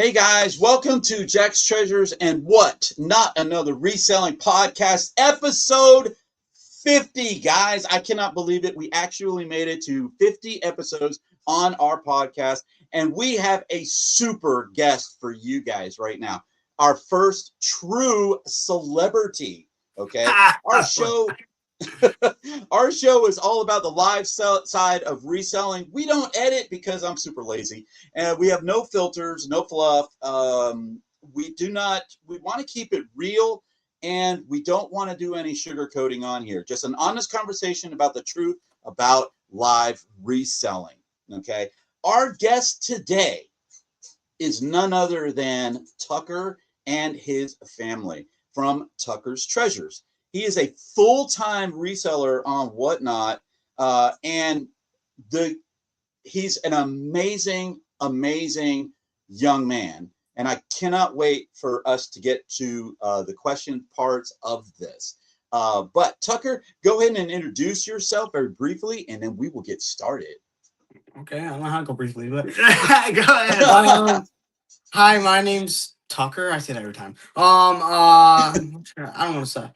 Hey guys, welcome to Jack's Treasures and What? Not Another Reselling Podcast, episode 50. Guys, I cannot believe it. We actually made it to 50 episodes on our podcast, and we have a super guest for you guys right now. Our first true celebrity, okay? Our show Our show is all about the live side of reselling. We don't edit because I'm super lazy, and we have no filters, no fluff. We want to keep it real, and we don't want to do any sugarcoating on here. Just an honest conversation about the truth about live reselling. Okay. Our guest today is none other than Tucker and his family from TuckersTreasures. He is a full-time reseller on Whatnot, and he's an amazing, amazing young man. And I cannot wait for us to get to the question parts of this. But Tucker, go ahead and introduce yourself very briefly, and then we will get started. Okay, I don't know how to go briefly, but go ahead. Hi, my name's Tucker. I say that every time. I don't want to say.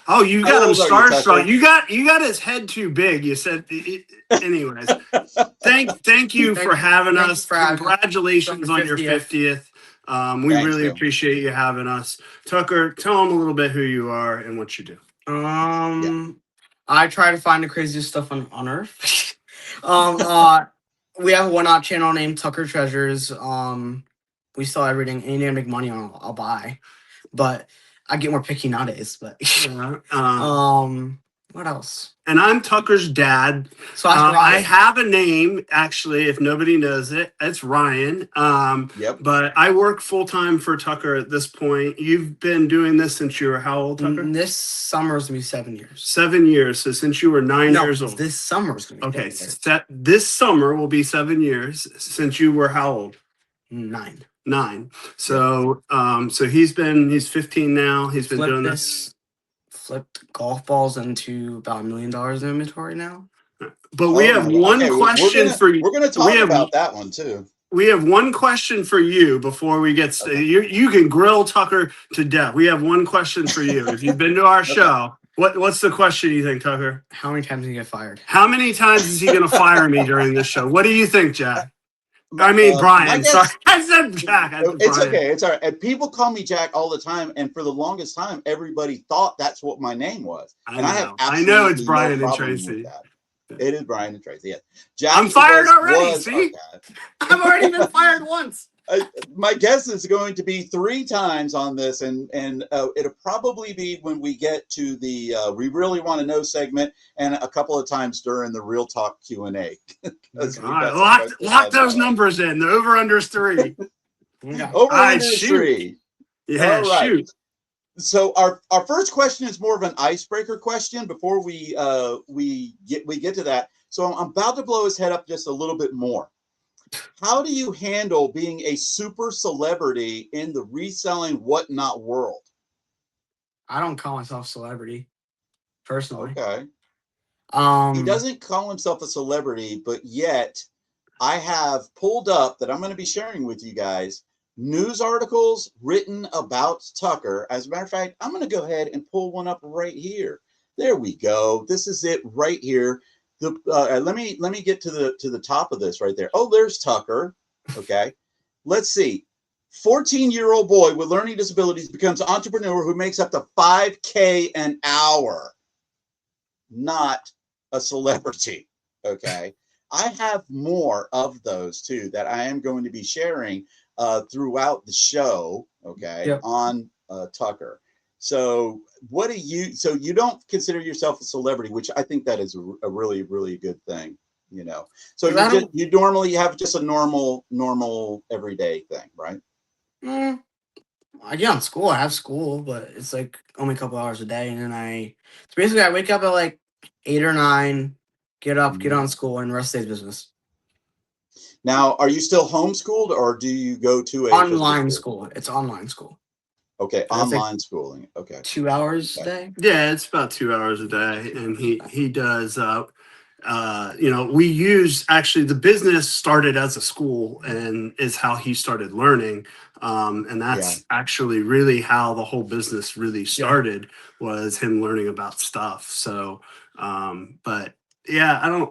Oh, you got him starstruck. You got his head too big. You said, anyways. Thank you for having us. Congratulations on your 50th. We really appreciate you having us. Tucker, tell them a little bit who you are and what you do. I try to find the craziest stuff on Earth. We have a Whatnot channel named TuckersTreasures. We sell everything. Anything I make money on, I'll buy. But I get more picky nowadays. But what else? And I'm Tucker's dad. So I have a name, actually, if nobody knows it. It's Ryan. Yep. But I work full-time for Tucker at this point. You've been doing this since you were how old, Tucker? This summer is going to be 7 years. 7 years. So since you were 9 years old. This summer is going to be okay. This summer will be 7 years since you were how old? 9. 9. So he's 15 now. He's been doing this. Flipped golf balls into about $1 million in inventory now. But we have one question for you. We're going to talk about that one too. We have one question for you before we get started. You can grill Tucker to death. We have one question for you. If you've been to our show, what's the question you think, Tucker? How many times did he get fired? How many times is he going to fire me during this show? What do you think, Jack? I mean, Brian. Sorry, I said Jack. It's okay. It's all right. And people call me Jack all the time, and for the longest time, everybody thought that's what my name was. I know it's Brian and Tracy. It is Brian and Tracy. Yes. Jack, I'm fired already. See, I've already been fired once. My guess is going to be 3 times on this, and it'll probably be when we get to the we really want to know segment, and a couple of times during the Real Talk Q&A. All right, lock those numbers in. The over/under is 3. Over/under is 3. Yeah, all right. Shoot. So our first question is more of an icebreaker question before we get to that. So I'm about to blow his head up just a little bit more. How do you handle being a super celebrity in the reselling Whatnot world? I don't call myself a celebrity, personally. Okay. He doesn't call himself a celebrity, but yet I have pulled up that I'm going to be sharing with you guys news articles written about Tucker. As a matter of fact, I'm going to go ahead and pull one up right here. There we go. This is it right here. Let me get to the top of this right there. Oh, there's Tucker. Okay. Let's see. 14-year-old boy with learning disabilities becomes entrepreneur who makes up to $5K an hour. Not a celebrity. Okay. I have more of those too that I am going to be sharing throughout the show. Okay. Yep. On Tucker. So so you don't consider yourself a celebrity, which I think that is a really, really good thing, you know. So you normally have just a normal everyday thing, right? I get on school. I have school, but it's like only a couple hours a day. And then so basically I wake up at like 8 or 9, get up, get on school, and the rest of the day's business. Now, are you still homeschooled or do you go to online school? It's online school. Okay, online schooling. Okay. 2 hours a day? Yeah, it's about 2 hours a day. And he does we use actually the business started as a school and is how he started learning. And that's actually really how the whole business really started was him learning about stuff. So, but yeah,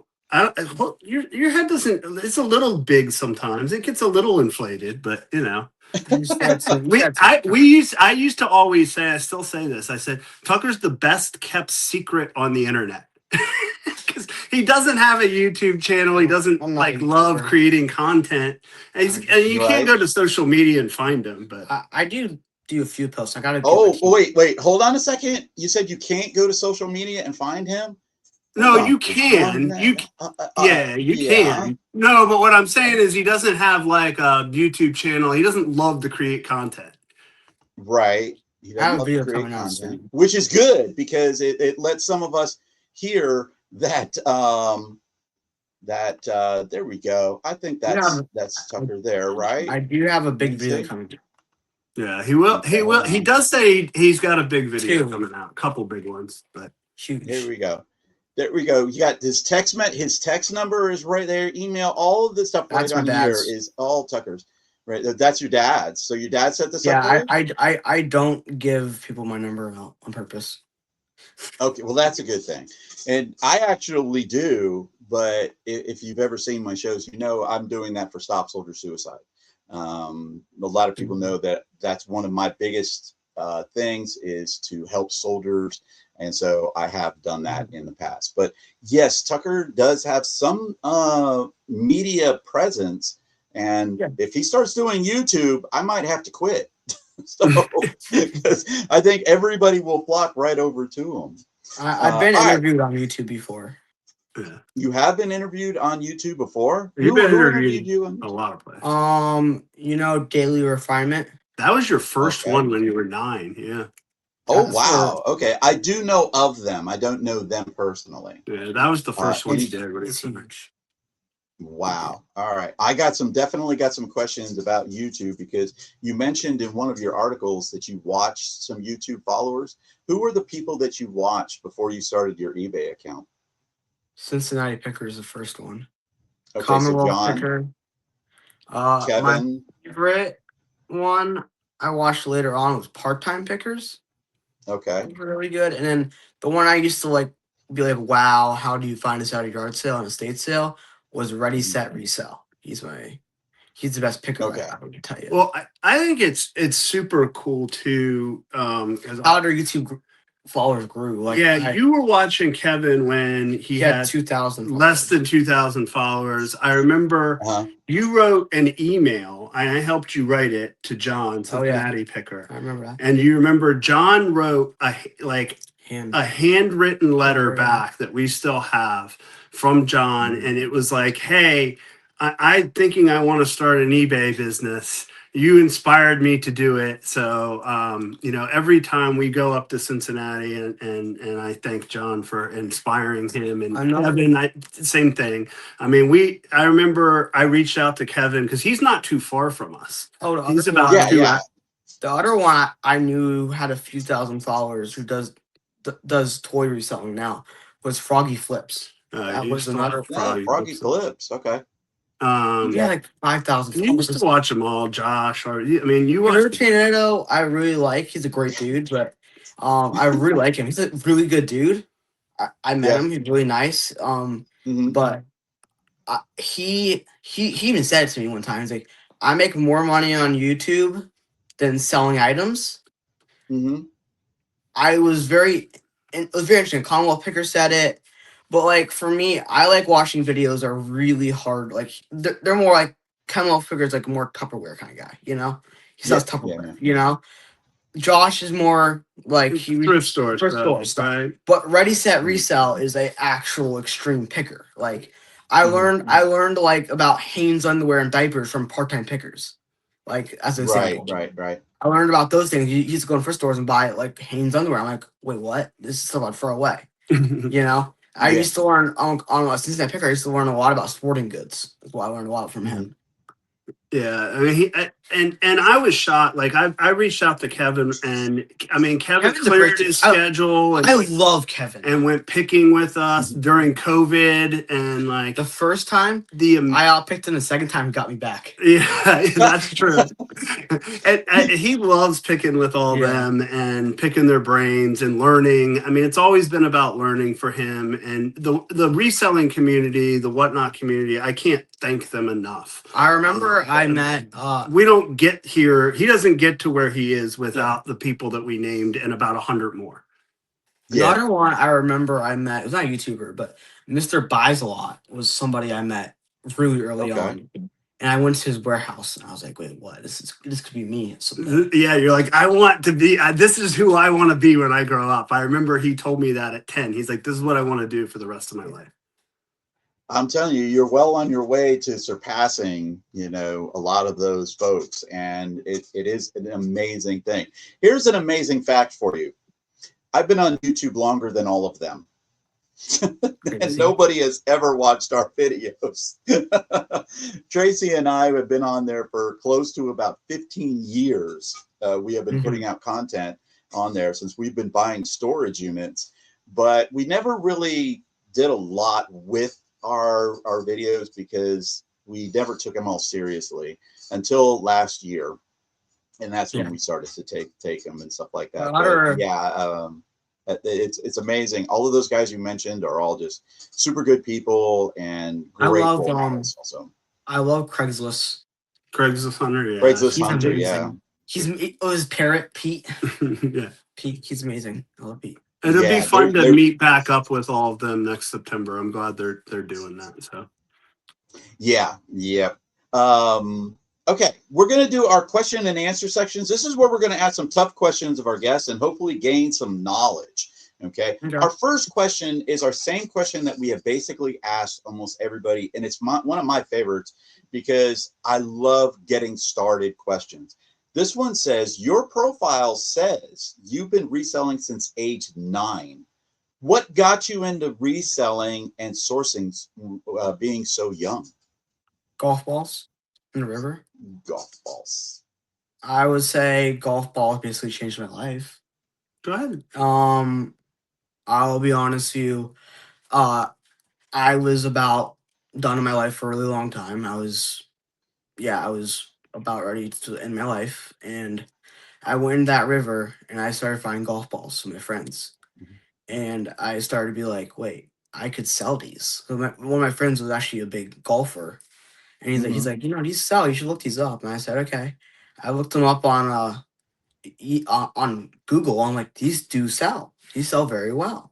your head doesn't, it's a little big sometimes. It gets a little inflated, but I used to always say, I still say this. I said, Tucker's the best kept secret on the internet. Because he doesn't have a YouTube channel. He doesn't love creating content. And you can't go to social media and find him, but I do a few posts. I gotta wait, hold on a second. You said you can't go to social media and find him? No, you can. You can. No, but what I'm saying is he doesn't have like a YouTube channel. He doesn't love to create content. Right. He doesn't love to create content, which is good because it lets some of us hear that there we go. I think that's Tucker there, right? I do have a big video coming. Yeah, he will. He will. He does say he's got a big video coming out, a couple big ones, but huge. Here we go. There we go. You got his text. His text number is right there. Email. All of this stuff right on here is all Tucker's. Right. That's your dad's. So your dad set this up. Yeah, I don't give people my number out on purpose. Okay, well that's a good thing, and I actually do. But if you've ever seen my shows, you know I'm doing that for Stop Soldier Suicide. A lot of people know that that's one of my biggest things is to help soldiers. And so I have done that in the past. But yes, Tucker does have some media presence. And if he starts doing YouTube, I might have to quit. So because I think everybody will flock right over to him. I've been interviewed on YouTube before. You have been interviewed on YouTube before? You've been interviewed you on a lot of places. Daily Refinement. That was your first one when you were 9. Yeah. Oh, wow. Okay. I do know of them. I don't know them personally. Yeah, that was the first one you did. Wow. All right. I definitely got some questions about YouTube because you mentioned in one of your articles that you watched some YouTube followers. Who were the people that you watched before you started your eBay account? Cincinnati Picker is the first one. Okay, Commonwealth so John, Picker. Kevin. My favorite one I watched later on was Part-Time Pickers. Okay. Really good. And then the one I used to be like, wow, how do you find this at a yard sale and a estate sale was Ready, Set, Resell. He's the best picker I would tell you. Well, I think it's super cool too. How their YouTube followers grew. You were watching Kevin when he had 2,000 less than 2,000 followers. I remember you wrote an email. I helped you write it to John, Cincinnati Picker. I remember that. And you remember John wrote a handwritten letter back that we still have from John, and it was like, "Hey, I'm thinking I want to start an eBay business. You inspired me to do it." So, every time we go up to Cincinnati, and I thank John for inspiring him, and Kevin, same thing. I mean, I remember I reached out to Kevin because he's not too far from us. Oh, he's about 2 hours. The other one I knew had a few thousand followers who does toy reselling now was Froggy Flips. That was another Froggy Flips. Okay. Like 5,000. You used to watch them all, Josh. You watched Tornado. I really like. He's a great dude, but I really like him. He's a really good dude. I met him. He's really nice. But he even said to me one time, he's like, "I make more money on YouTube than selling items." It was very interesting. Commonwealth Picker said it. But for me, I like watching videos that are really hard. They're more like Commonwealth Figures, like more Tupperware kind of guy. He sells Tupperware. Josh is more like thrift stores, stuff. Right? But Ready Set Resell is a actual extreme picker. I learned about Hanes underwear and diapers from Part-Time Pickers. As an example. Right. I learned about those things. He used to go to thrift stores and buy Hanes underwear. I'm like, wait, what? This is stuff I'd throw away. I used to learn on Cincinnati Picker. I used to learn a lot about sporting goods. That's why I learned a lot from him. Yeah, I mean, and I was shocked. Like I reached out to Kevin, and I mean, Kevin Kevin's cleared his schedule, and I love Kevin, and went picking with us during COVID, and like the first time I outpicked him, the second time he got me back. Yeah, that's true. and he loves picking with all them and picking their brains and learning. I mean, it's always been about learning for him, and the reselling community, the whatnot community. I can't thank them enough. I remember I met. We don't get here. He doesn't get to where he is without the people that we named and about 100 more. The other one I remember I met, it was not a YouTuber, but Mr. Buys a Lot was somebody I met really early on. And I went to his warehouse and I was like, wait, what? This could be me. Yeah, you're like, I want to be, this is who I want to be when I grow up. I remember he told me that at 10. He's like, this is what I want to do for the rest of my life. I'm telling you, you're well on your way to surpassing, you know, a lot of those folks. And it is an amazing thing. Here's an amazing fact for you. I've been on YouTube longer than all of them. And nobody has ever watched our videos. Tracy and I have been on there for close to about 15 years. We have been putting out content on there since we've been buying storage units, but we never really did a lot with our videos because we never took them all seriously until last year. And that's when we started to take them and stuff like that. But, it's amazing. All of those guys you mentioned are all just super good people and great role models also. I love Craigslist. Craigslist Hunter, yeah. Craigslist Hunter, amazing. His parrot, Pete. Yeah. Pete, he's amazing. I love Pete. And it'll be fun to meet back up with all of them next September. I'm glad they're doing that. So yeah. Okay, we're going to do our question and answer sections. This is where we're going to ask some tough questions of our guests and hopefully gain some knowledge. Okay. Our first question is our same question that we have basically asked almost everybody. And it's one of my favorites because I love getting started questions. This one says, your profile says you've been reselling since age 9. What got you into reselling and sourcing being so young? Golf balls in the river. Golf balls. I would say golf balls basically changed my life. Go ahead. I'll be honest with you. I was about done in my life for a really long time. I was about ready to end my life, and I went in that river and I started finding golf balls with my friends, and I started to be like, wait, I could sell these. So one of my friends was actually a big golfer, and he's like, you know, these sell. You should look these up. And I said, okay. I looked them up on Google. I'm like, these do sell. These sell very well.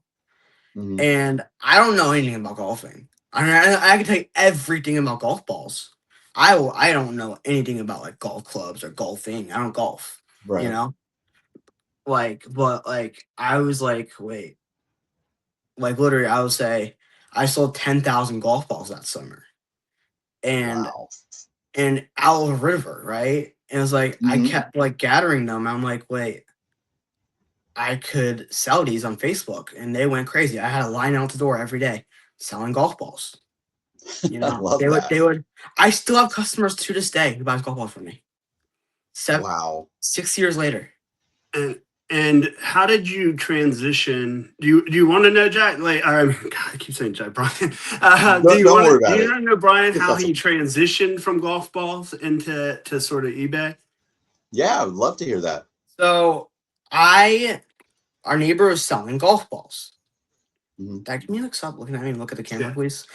And I don't know anything about golfing. I mean, I can tell you everything about golf balls. I don't know anything about like golf clubs or golfing. I don't golf. Right. You know? But I was like, wait. Like literally, I would say I sold 10,000 golf balls that summer. And out of the river, right? And it was like I kept like gathering them. I'm like, wait, I could sell these on Facebook, and they went crazy. I had a line out the door every day selling golf balls. You know, they would. I still have customers to this day who buys golf balls from me. 6 years later. And how did you transition? Do you want to know, Jack? Like, God, I keep saying Jack, Brian. Do you want to know, Brian, how he transitioned from golf balls into sort of eBay? Yeah, I would love to hear that. So our neighbor was selling golf balls. Dad, can you stop looking at me and look at the camera, please?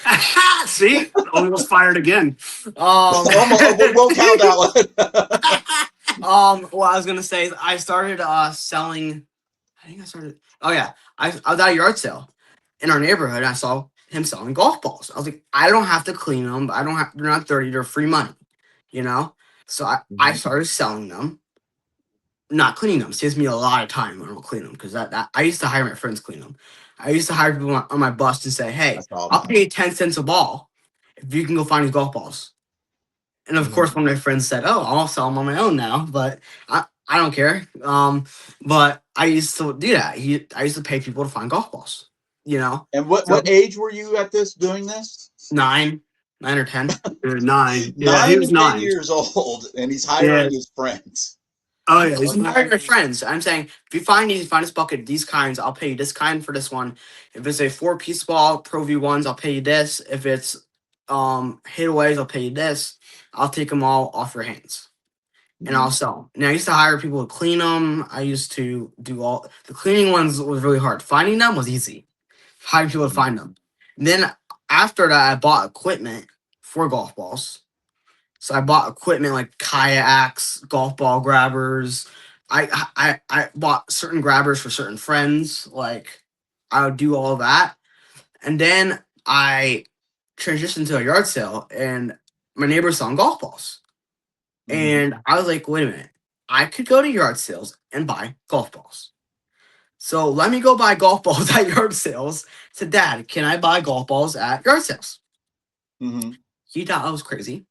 See, almost fired again. We'll count that one. What I was gonna say is I started selling. I was at a yard sale in our neighborhood. I saw him selling golf balls. I was like, I don't have to clean them. They're not dirty. They're free money, you know. So I started selling them. Not cleaning them saves me a lot of time when I don't clean them because that I used to hire my friends clean them. I used to hire people on my bus and say, "Hey, I'll pay you 10 cents a ball if you can go find these golf balls." And of course, one of my friends said, "Oh, I'll sell them on my own now," but I don't care. But I used to do that. I used to pay people to find golf balls. You know. And what age were you at doing this? 9. 9 or 10. 9. Yeah, he 9 was to 10 9. years old, and he's hiring his friends. Oh yeah, I'm hiring my friends. I'm saying if you find this bucket, these kinds, I'll pay you this kind for this one. If it's a 4-piece ball, Pro V1s, I'll pay you this. If it's hitaways, I'll pay you this. I'll take them all off your hands. And I'll sell them. And I used to hire people to clean them. I used to do all the cleaning ones was really hard. Finding them was easy. Hiring people to find them. And then after that, I bought equipment for golf balls. So I bought equipment like kayaks, golf ball grabbers. I bought certain grabbers for certain friends. Like I would do all of that. And then I transitioned to a yard sale and my neighbor's selling golf balls. And I was like, wait a minute. I could go to yard sales and buy golf balls. So let me go buy golf balls at yard sales. I said, Dad, can I buy golf balls at yard sales? He thought I was crazy.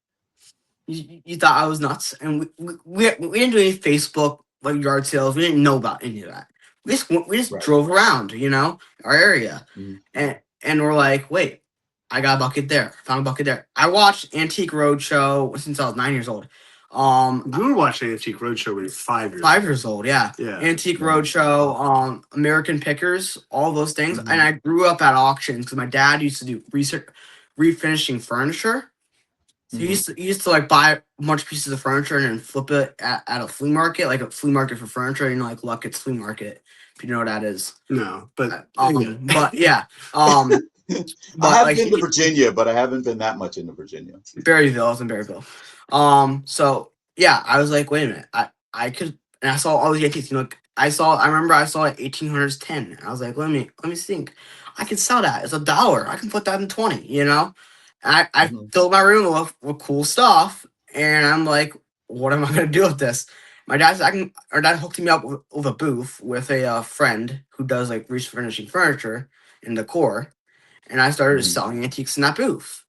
You thought I was nuts. And we didn't do any Facebook like yard sales. We didn't know about any of that. We just drove around, our area. And we're like, wait, I got a bucket there. Found a bucket there. I watched Antique Roadshow since I was 9 years old. You were watching Antique Roadshow when you were 5 years old. 5 years old, yeah. Antique Roadshow, American Pickers, all those things. And I grew up at auctions because my dad used to do refinishing furniture. So he used to like buy a bunch of pieces of furniture and then flip it at a flea market, like a flea market for furniture, like Luckett's Flea Market, if you know what that is. No, but but yeah. I have been to Virginia, but I haven't been that much into Virginia. Berryville, I was in Berryville. So yeah, I was like, wait a minute, I could, and I saw all these antiques. I remember I saw like 1800s 10. And I was like, let me think. I can sell that. It's $1. I can put that in 20. I filled my room with cool stuff, and I'm like, what am I gonna do with this? My dad hooked me up with a booth with a friend who does like refurnishing furniture and decor, and I started selling antiques in that booth.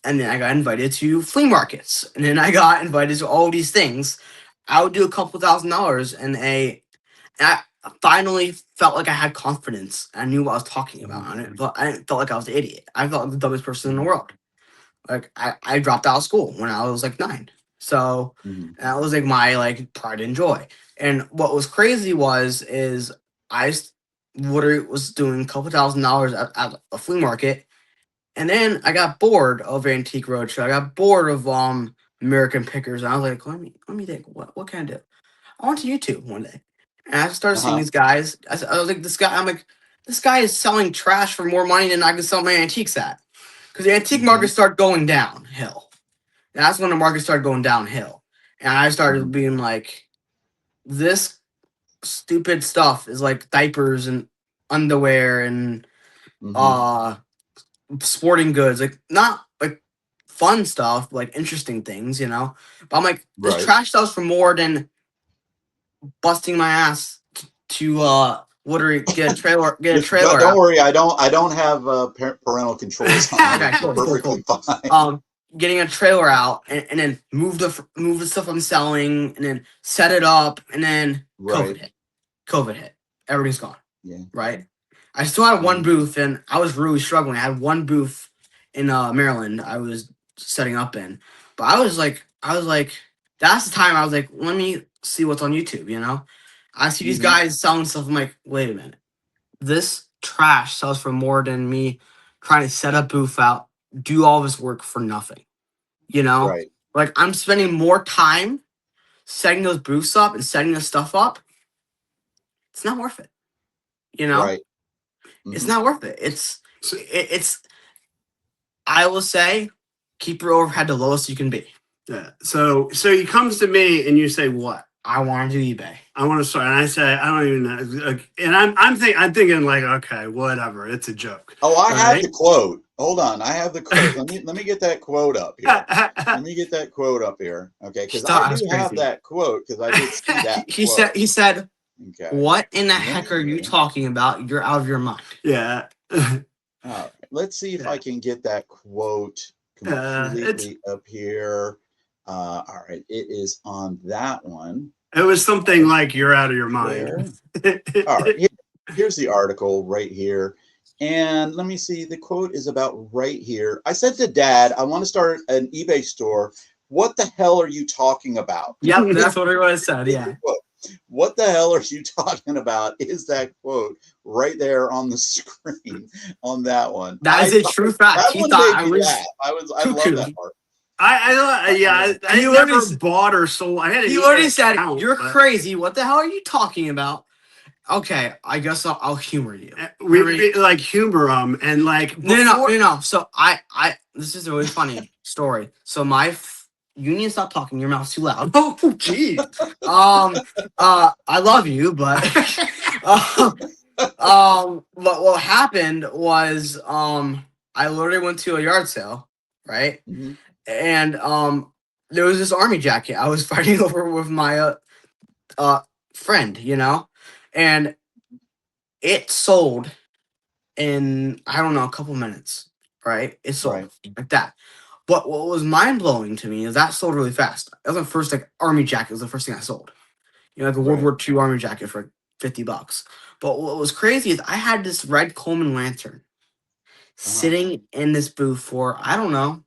And then I got invited to flea markets, and then I got invited to all these things. I would do a couple $1,000s, and I finally felt like I had confidence. I knew what I was talking about on it, but I didn't feel like I was an idiot. I felt like the dumbest person in the world. Like I dropped out of school when I was like 9. So that was like my like pride and joy. And what was crazy is I literally was doing a couple $1,000s at a flea market, and then I got bored of Antique Roadshow. I got bored of American Pickers. And I was like, let me think, what can I do? I went to YouTube one day, and I started seeing these guys. I was like, this guy is selling trash for more money than I can sell my antiques at. Because the antique market started going downhill. And that's when the market started going downhill. And I started being like, this stupid stuff is like diapers and underwear and sporting goods. Like, not like fun stuff, like interesting things, But I'm like, this trash sells for more than busting my ass to get a trailer. Don't worry, I don't have parental controls on. Okay, Perfectly fine. Getting a trailer out and then move the stuff I'm selling and then set it up, and then COVID hit. Everything's gone. Yeah. Right. I still had one booth, and I was really struggling. I had one booth in Maryland I was setting up in, but I was like, that's the time I was like, let me see what's on YouTube. I see these guys selling stuff. I'm like, wait a minute, this trash sells for more than me trying to set a booth out, do all this work for nothing. Right. Like I'm spending more time setting those booths up and setting this stuff up. It's not worth it. Right. It's not worth it. It's I will say, keep your overhead the lowest you can be. Yeah. So he comes to me and you say, what? I want to do eBay. I want to start, and I say, I don't even know. And I'm thinking like, okay, whatever. It's a joke. Oh, I have the quote. Hold on, I have the quote. Let me get that quote up here. Okay, because I do have that quote because I did see that. He said, okay. What in the heck are you talking about? You're out of your mind. Yeah. All right. Let's see if I can get that quote completely up here. All right, it is on that one. It was something like, you're out of your mind. All right, here's the article right here. And let me see, the quote is about right here. I said to Dad, I want to start an eBay store. What the hell are you talking about? Yep, that's what it was said. Yeah. What the hell are you talking about? Is that quote right there on the screen on that one? That is a true fact. That He one thought made I me was laugh. I love that part. I He never literally- bought or sold. I had He literally said, "You're crazy. What the hell are you talking about?" Okay, I guess I'll humor you. We like humor them and like No. So this is a really funny story. So you need to stop talking. Your mouth's too loud. Oh, geez. I love you, but but what happened was I literally went to a yard sale, right? Mhm. And there was this army jacket I was fighting over with my friend, and it sold in, I don't know, a couple minutes, right? It sold Right. like that. But what was mind blowing to me is that sold really fast. That was my first army jacket. Was the first thing I sold. Like a World War II army jacket for $50. But what was crazy is I had this red Coleman lantern sitting in this booth for, I don't know,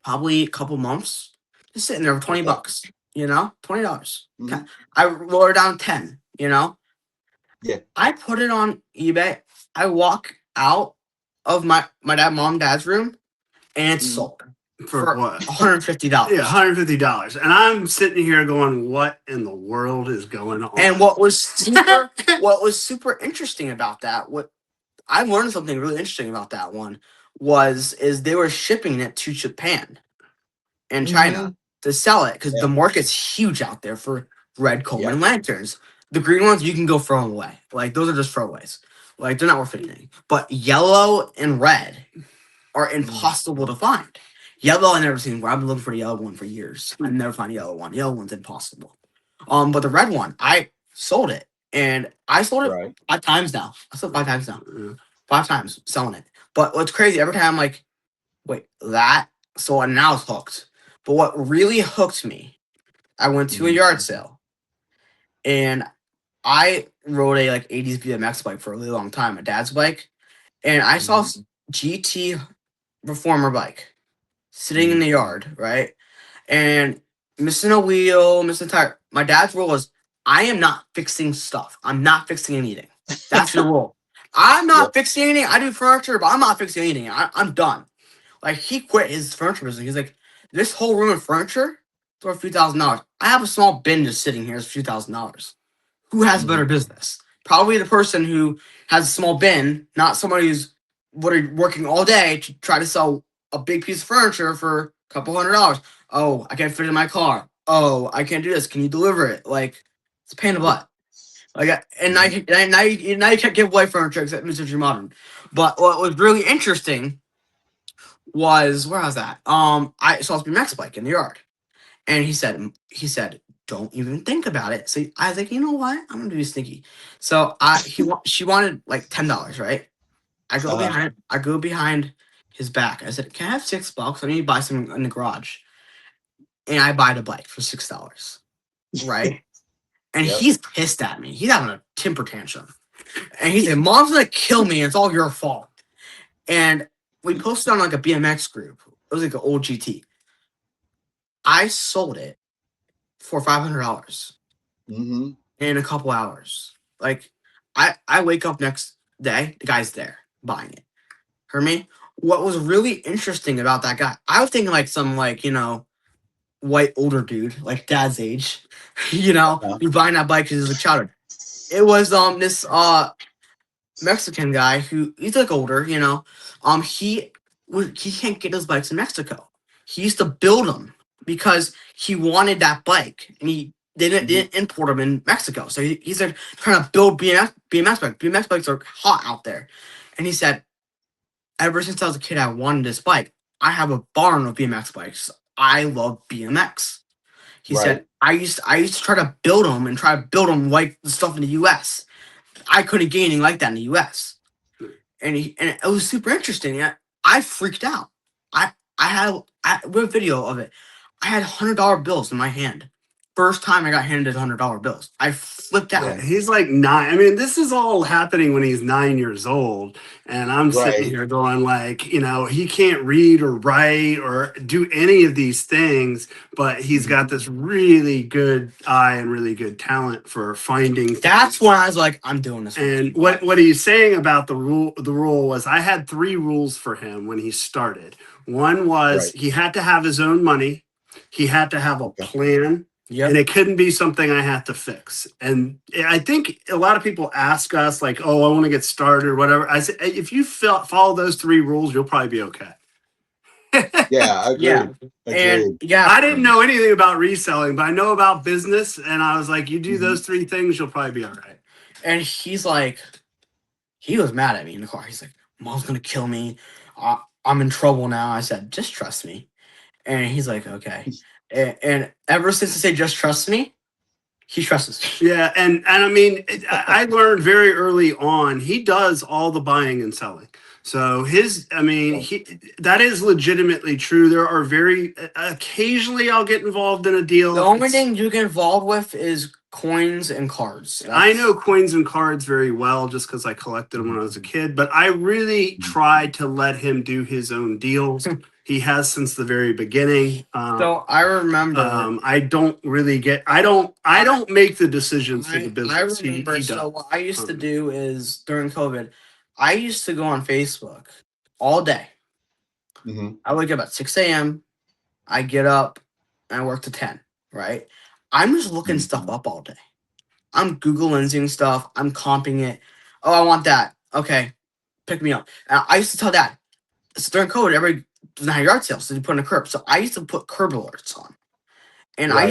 probably a couple months, just sitting there for $20. $20. Mhm. I lowered down 10. Yeah. I put it on eBay. I walk out of my dad's room, and it's sold for what? $150. Yeah, $150. And I'm sitting here going, what in the world is going on? And what was super interesting about that, what I learned something really interesting about that one is they were shipping it to Japan and China to sell it because the market's huge out there for red Coleman lanterns. The green ones you can go throw them away. Like those are just throwaways. Like they're not worth anything. But yellow and red are impossible to find. Yellow I've never seen. I've been looking for the yellow one for years. I've never found a yellow one. Yellow one's impossible. But the red one, I sold it, and I sold it 5 times now. I sold 5 times now. 5 times selling it. But what's crazy, every time I'm like, wait, that? So now it's hooked. But what really hooked me, I went to a yard sale, and I rode a 80s BMX bike for a really long time, my dad's bike, and I saw GT Reformer bike sitting in the yard, right? And missing a wheel, missing a tire. My dad's rule was, I am not fixing stuff. I'm not fixing anything. That's the rule. I'm not fixing anything. I do furniture, but I'm not fixing anything. I'm done. Like, he quit his furniture business. He's like, this whole room of furniture is worth a few $1,000s. I have a small bin just sitting here. It's a few $1,000s. Who has a better business? Probably the person who has a small bin, not somebody who's working all day to try to sell a big piece of furniture for a couple $100s. Oh, I can't fit it in my car. Oh, I can't do this. Can you deliver it? Like, it's a pain in the butt. Like, and now you can't give away furniture except Mr. G Modern. But what was really interesting was, where I was at. I saw this BMX bike in the yard, and he said, don't even think about it. So I was like, you know what? I'm gonna be sneaky. So she wanted like $10, right? I go behind his back. I said, can I have $6? I need to buy something in the garage. And I buy the bike for $6. Right? And he's pissed at me. He's having a temper tantrum. And he said, Mom's gonna kill me, and it's all your fault. And we posted on a BMX group. It was like an old GT. I sold it for $500 in a couple hours. Like, I wake up next day, the guy's there buying it. Heard me? What was really interesting about that guy, I was thinking some white older dude, like dad's age, who's buying that bike because he's a child. It was this Mexican guy who he's older, he can't get his bikes in Mexico. He used to build them because he wanted that bike, and they didn't import them in Mexico. So he's trying to build BMX bikes. BMX bikes are hot out there, and he said, ever since I was a kid, I wanted this bike. I have a barn of BMX bikes. I love BMX. He said, I used to try to build them like the stuff in the U.S. I couldn't get anything like that in the U.S. And it was super interesting. I freaked out. We have video of it. I had $100 bills in my hand, first time I got handed $100 bills. I flipped out. Yeah, he's like 9. I mean, this is all happening when he's 9 years old. And I'm sitting Right. here going like, he can't read or write or do any of these things, but he's got this really good eye and really good talent for finding things. That's when I was like, I'm doing this. And what he's saying about the rule was I had 3 rules for him when he started. One was he had to have his own money. He had to have a plan. Yep. And it couldn't be something I had to fix. And I think a lot of people ask us like, oh, I want to get started or whatever. I said, if you follow those 3 rules, you'll probably be okay. Yeah, I agree. Yeah. And I didn't know anything about reselling, but I know about business. And I was like, you do those 3 things, you'll probably be all right. And he's like, he was mad at me in the car. He's like, Mom's going to kill me. I'm in trouble now. I said, just trust me. And he's like, okay. And ever since he said, just trust me, he trusts me. Yeah. And I mean, I learned very early on, he does all the buying and selling. So that is legitimately true. There are occasionally I'll get involved in a deal. The only thing you get involved with is coins and cards. I know coins and cards very well just because I collected them when I was a kid, but I really tried to let him do his own deals. He has since the very beginning. So I remember. I don't really I don't make the decisions for the business. I remember. He so what I used to do is during COVID, I used to go on Facebook all day. I wake up at 6 a.m. I get up and I work to 10. Right. I'm just looking stuff up all day. I'm Google lensing stuff. I'm comping it. Oh, I want that. Okay, pick me up. And I used to tell Dad. So during COVID, everybody doesn't have yard sales, so they put in a curb. So I used to put curb alerts on, and I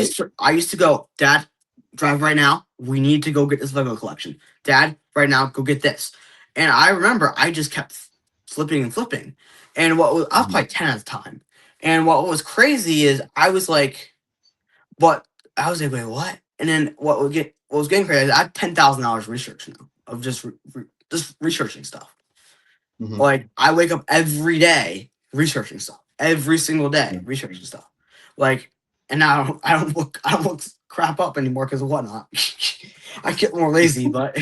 used to go, Dad, drive right now. We need to go get this Lego collection. Dad, right now, go get this. And I remember I just kept flipping and flipping. And I was probably 10 at the time. And what was crazy is I was like, wait, what? And then what was getting crazy is I have $10,000 research now of just researching stuff. Like I wake up every day researching stuff. Every single day researching stuff. Like, and now I don't look crap up anymore because of whatnot. I get more lazy, but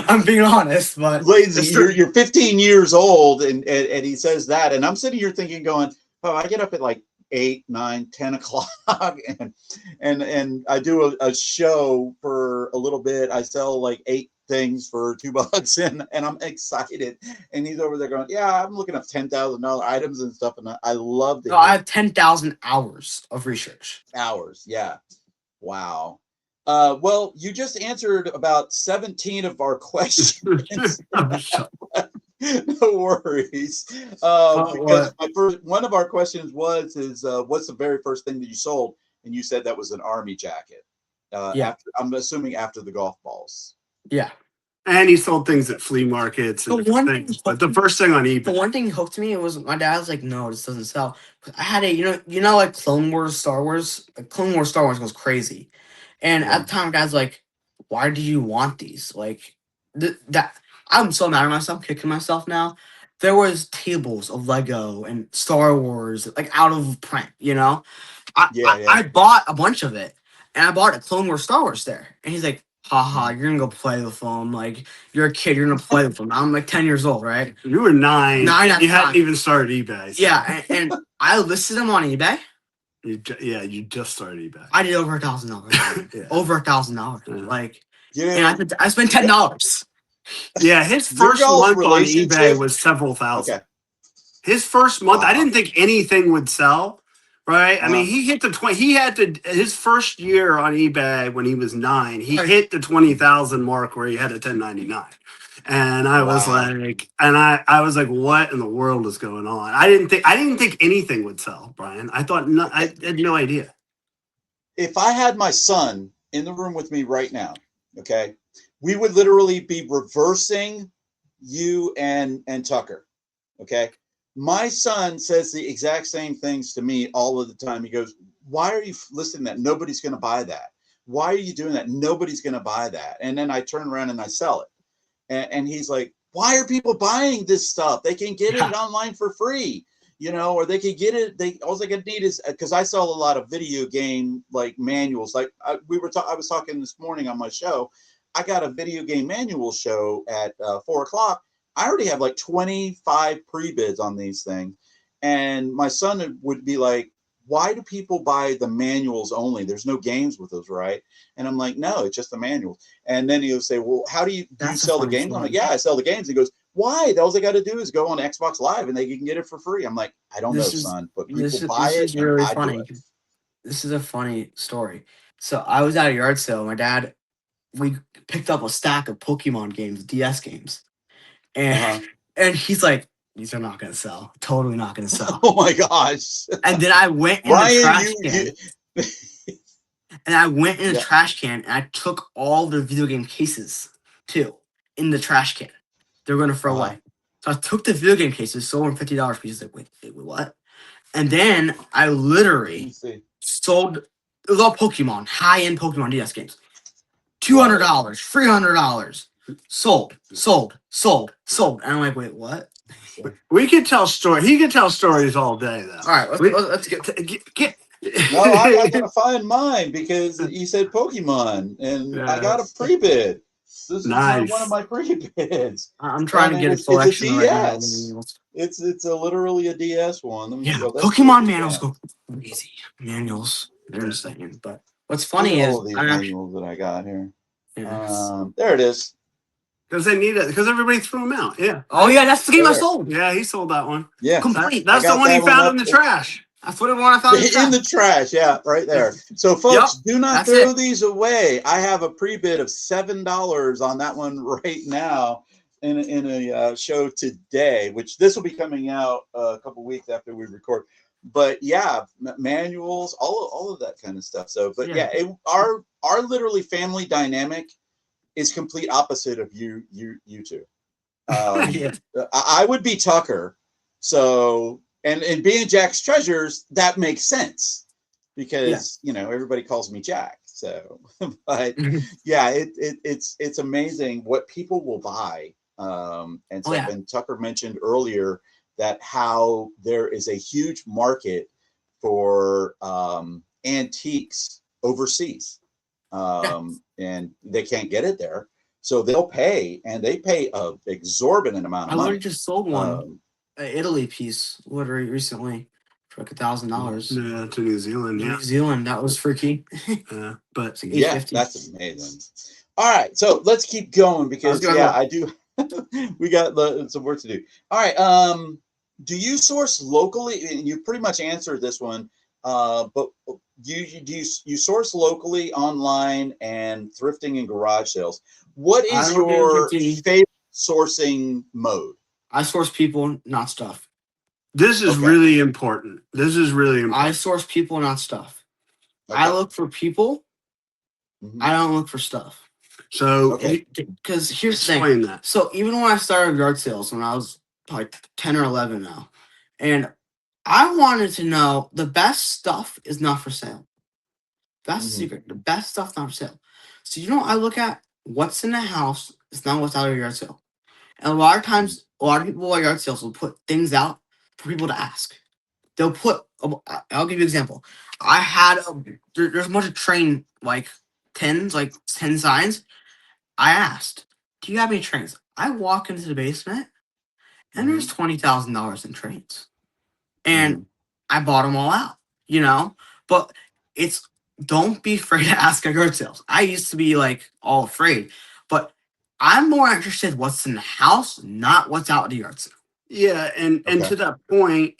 I'm being honest. But lazy, you're 15 years old, and he says that, and I'm sitting here thinking, going, oh, I get up at like 8, 9, 10 o'clock, and I do a show for a little bit. I sell like 8 things for $2, and I'm excited. And he's over there going, yeah, I'm looking up $10,000 items and stuff, and I love it. No, I have 10,000 hours of research. Yeah. Wow. Well, you just answered about 17 of our questions. No worries. Because one of our questions is what's the very first thing that you sold? And you said that was an army jacket. I'm assuming after the golf balls. Yeah. And he sold things at flea markets and things. But the first thing on eBay. The one thing hooked me was my dad was like, no, this doesn't sell. I had like Clone Wars, Star Wars. Like Clone Wars, Star Wars goes crazy. And at the time, Dad's like, why do you want these? Like, that I'm so mad at myself, kicking myself now. There was tables of Lego and Star Wars, like out of print, I bought a bunch of it. And I bought a Clone Wars, Star Wars there. And he's like, haha, you're going to go play with them. Like, you're a kid, you're going to play with them. I'm like 10 years old, right? You were 9. 9 at You the hadn't time. even started eBay. So. Yeah, and I listed them on eBay. You just started eBay. I did over $1,000. Yeah. Over $1,000. Yeah. Like, Yeah. and I spent $10. Yeah, his first month on eBay was several thousand. Okay. His first month, I didn't think anything would sell. Right. I mean, he hit the 20. He had his first year on eBay when he was 9. He hit the 20,000 mark where he had a 1099, and I was like, I was like, what in the world is going on? I didn't think anything would sell, Brian. I had no idea. If I had my son in the room with me right now, okay, we would literally be reversing you and Tucker, okay. My son says the exact same things to me all of the time. He goes, why are you listing that? Nobody's going to buy that. Why are you doing that? Nobody's going to buy that. And then I turn around and I sell it. And he's like, why are people buying this stuff? They can get it online for free. you know, or they could get it. All they could need is, because I sell a lot of video game like manuals. Like I was talking this morning on my show. I got a video game manual show at 4:00. I already have like 25 pre-bids on these things, and my son would be like, "Why do people buy the manuals only? There's no games with those, right?" And I'm like, "No, it's just the manuals." And then he'll say, "Well, how do you sell the games?" I'm like, "Yeah, I sell the games." He goes, "Why? All they got to do is go on Xbox Live and they can get it for free." I'm like, "I don't know, son, but people buy it." This is really funny. This is a funny story. So I was at a yard sale. My dad, we picked up a stack of Pokemon games, DS games, and he's like, "These are not going to sell. Totally not going to sell." Oh my gosh! And then I went in the trash can. And I went in the trash can and I took all the video game cases too in the trash can. They're going to throw away. So I took the video game cases, sold them $50 pieces. Like, wait, what? And then I literally sold, it was all Pokemon, high-end Pokemon DS games. $200, $300. Sold. And I'm like, wait, what? We could tell stories. He could tell stories all day, though. All right, let's get. No, I gotta find mine because you said Pokemon, and I got a pre-bid. This is one of my pre-bids. I'm trying to get a selection right now. It's literally a DS one. Yeah, Pokemon manuals go crazy. Manuals, they're insane. But what's funny is these manuals that I got here. Yes. There it is. Because they need it. Because everybody threw them out. Yeah. Oh yeah, that's the game I sold. Yeah, he sold that one. Yeah, complete. That's the one he found in the trash. That's what I found in the trash. Yeah, right there. So, folks, do not throw these away. I have a pre-bid of $7 on that one right now in a show today, which this will be coming out a couple weeks after we record. But yeah, manuals, all of that kind of stuff. So, but our literally family dynamic is complete opposite of you two. I would be Tucker. So. And being Jack's Treasures, that makes sense because you know everybody calls me Jack. So, but yeah, it's amazing what people will buy. And stuff. And Tucker mentioned earlier that how there is a huge market for antiques overseas, and they can't get it there, so they'll pay, and they pay a exorbitant amount of money. I literally just sold one. An Italy piece literally recently for like $1,000. Yeah, to New Zealand. New Zealand, that was freaky. But that's amazing. All right, so let's keep going because I do. We got some work to do. All right, do you source locally? And you pretty much answered this one, but you source locally, online, and thrifting and garage sales. What is your favorite sourcing mode? I source people, not stuff. This is really important. I source people, not stuff. I look for people. I don't look for stuff. So, because here's the thing. That. So even when I started yard sales, when I was like 10 or 11 now, and I wanted to know the best stuff is not for sale. That's the secret. The best stuff not for sale. So you know, I look at what's in the house. It's not what's out of your yard sale. And a lot of times, a lot of people at yard sales will put things out for people to ask. They'll put, I'll give you an example. I had, there's a bunch of train, like 10 signs. I asked, do you have any trains? I walk into the basement, and there's $20,000 in trains. And I bought them all out, you know? But don't be afraid to ask at yard sales. I used to be like all afraid, but I'm more interested what's in the house, not what's out in the yard sale. Yeah, and to that point,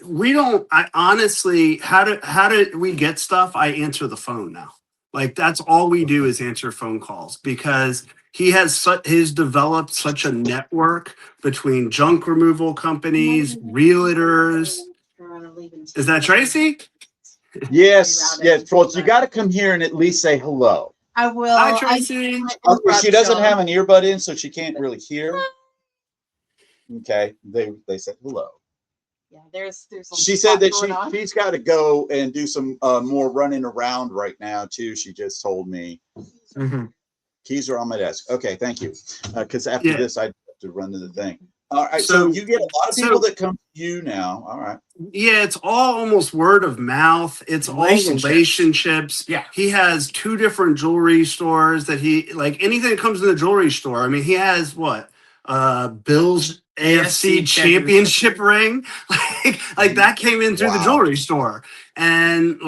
we don't. I honestly, how do we get stuff? I answer the phone now. Like that's all we do is answer phone calls because he's developed such a network between junk removal companies, realtors. Is that Tracy? Yes. Well, you got to come here and at least say hello. I will. Hi, Tracy. She doesn't have an earbud in, so she can't really hear. Okay, they said hello. Yeah, there's. She said that she's got to go and do some more running around right now too. She just told me. Keys are on my desk. Okay, thank you. Because after this, I have to run to the thing. All right. So you get a lot of people that come to you now. All right. Yeah, it's all almost word of mouth. It's all relationships. Yeah. He has 2 different jewelry stores that he like anything that comes in the jewelry store. I mean, he has what? Bill's AFC championship ring. like that came in through the jewelry store. And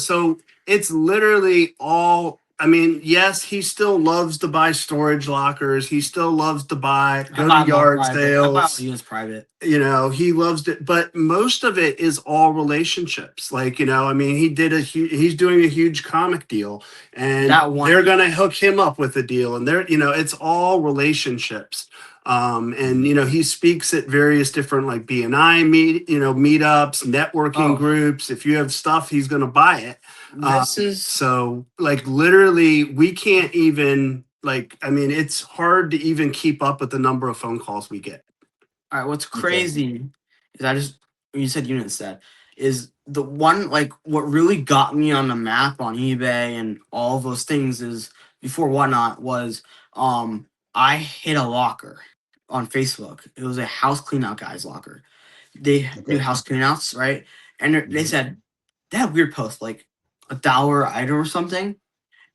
so it's literally all I mean, yes, he still loves to buy storage lockers. He still loves to go to yard sales. He was private. He loves it, but most of it is all relationships. Like, I mean, he's doing a huge comic deal, and they're gonna hook him up with a deal, and it's all relationships. And he speaks at various different like BNI meetups, networking groups. If you have stuff, he's gonna buy it. So like literally we can't even it's hard to even keep up with the number of phone calls we get. All right, what's crazy is when you said unit set is the one like what really got me on the map on eBay and all those things is before Whatnot was I hit a locker on Facebook. It was a house clean out guy's locker. They do house clean outs, right? And they said they had weird post like $1 item or something,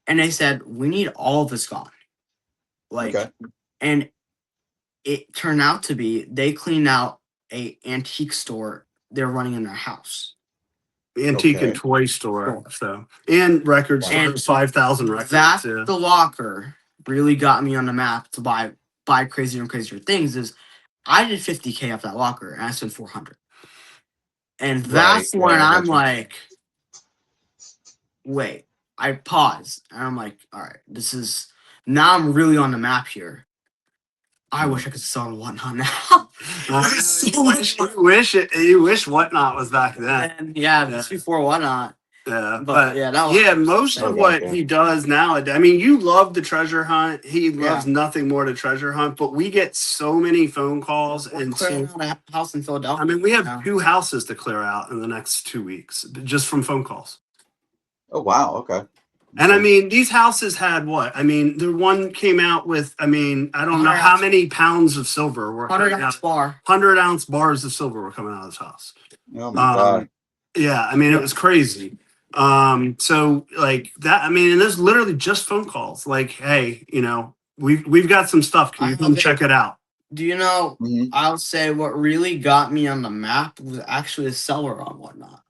and they said we need all of this gone. And it turned out to be they cleaned out a antique store they're running in their house. Antique and toy store. So and records and 5,000 records. That's the locker really got me on the map to buy crazier and crazier things. Is I did $50K off that locker and I spent $400. And that's when I'm like, wait, I pause and I'm like, all right, now I'm really on the map here. I wish I could sell Whatnot now. You wish Whatnot was back then. That's before Whatnot. Yeah, most of what he does now. I mean, you love the treasure hunt. He loves nothing more to treasure hunt. But we get so many phone calls and a house in Philadelphia. I mean, we have 2 houses to clear out in the next 2 weeks just from phone calls. Oh wow! Okay. And I mean, these houses had what? I mean, the one came out with, I don't know how many pounds of silver were 100-ounce bar. 100-ounce bars of silver were coming out of this house. Oh my God. Yeah, I mean, it was crazy. So like that, I mean, and there's literally just phone calls. Like, hey, we've got some stuff. Can you come check it out? Do you know, I'll say what really got me on the map was actually a seller on Whatnot.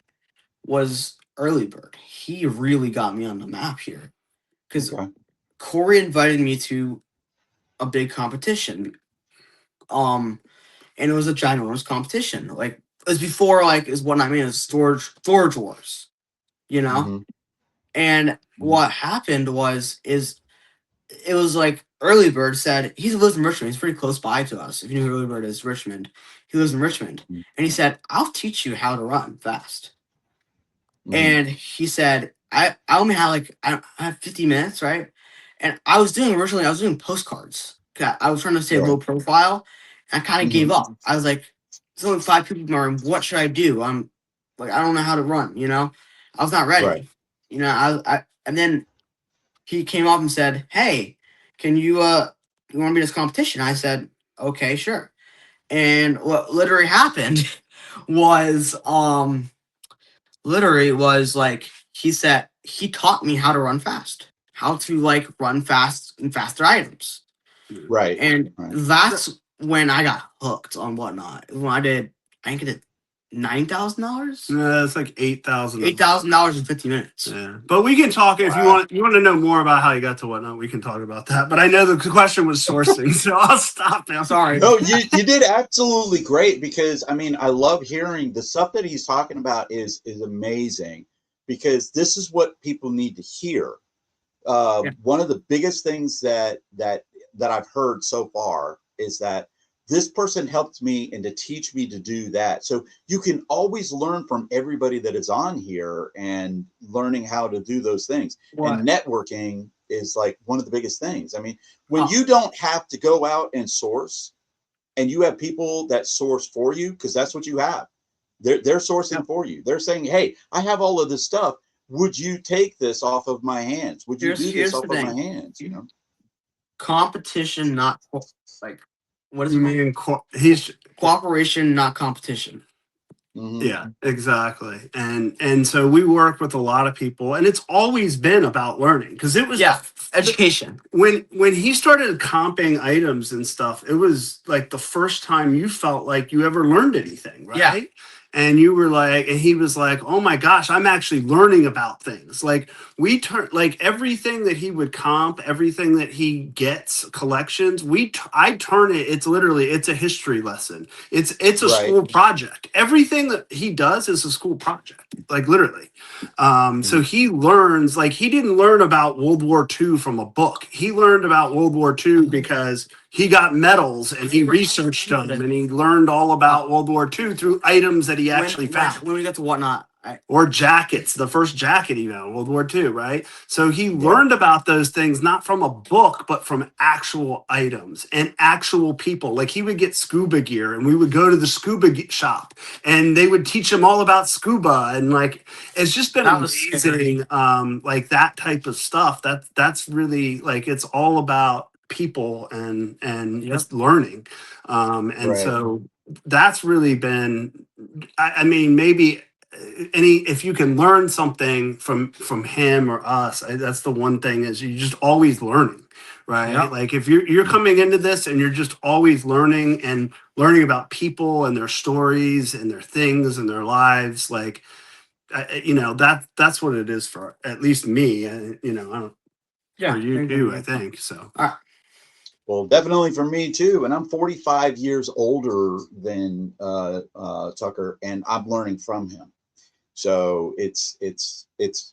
Was Early Bird. He really got me on the map here because Corey invited me to a big competition. And it was a ginormous competition. Like it was before is what I mean is storage wars, And what happened is it was like Early Bird said he lives in Richmond. He's pretty close by to us. If you know who Early Bird is, Richmond. He lives in Richmond, and he said, "I'll teach you how to run fast." And he said, I only had I have 50 minutes, right? And I was doing postcards. I was trying to stay low profile. And I kind of gave up. I was like, there's only 5 people in my room. What should I do? I'm like, I don't know how to run, I was not ready. Right. And then he came up and said, hey, can you want to be this competition? I said, okay, sure. And what literally happened was he said he taught me how to run fast, how to run fast and faster items. Right. And that's when I got hooked on Whatnot. When I think I did $9,000. No, it's like $8,000. $8,000 in 50 minutes. Yeah, but we can talk if you want to know more about how you got to Whatnot. We can talk about that. But I know the question was sourcing, so I'll stop now. Sorry. No, you did absolutely great because I mean I love hearing the stuff that he's talking about is amazing because this is what people need to hear. One of the biggest things that I've heard so far is that this person helped me and to teach me to do that. So you can always learn from everybody that is on here and learning how to do those things. And networking is like one of the biggest things. I mean, when you don't have to go out and source and you have people that source for you, because that's what you have. They're sourcing for you. They're saying, hey, I have all of this stuff. Would you take this off of my hands? Would you do this off of my hands? Competition, not what is You it? mean he's Cooperation, not competition. Mhm. Yeah, exactly. And so we work with a lot of people, and it's always been about learning, because it was education. when he started comping items and stuff, it was like the first time you felt like you ever learned anything, right? Yeah. And you were like, and he was like, oh my gosh, I'm actually learning about things. Like like everything that he would comp, everything that he gets collections, I turn it. It's literally, it's a history lesson. It's a Right. school project. Everything that he does is a school project, like literally. So he learns, like he didn't learn about World War II from a book. He learned about World War II because he got medals and he researched them and he learned all about World War II through items that he actually found. When we get to Whatnot. Or jackets, the first jacket he found, World War II, right? So he learned about those things not from a book, but from actual items and actual people. Like he would get scuba gear and we would go to the scuba shop and they would teach him all about scuba. And like, it's just been amazing. Like that type of stuff. That's really like, it's all about people and just learning. So that's really been, I mean, maybe if you can learn something from him or us, that's the one thing, is you're just always learning, right? Yeah. Like if you're coming into this and you're just always learning and learning about people and their stories and their things and their lives, like that's what it is for at least me. I don't. Yeah, for you too, I think so. Well, definitely for me too, and I'm 45 years older than Tucker, and I'm learning from him. So it's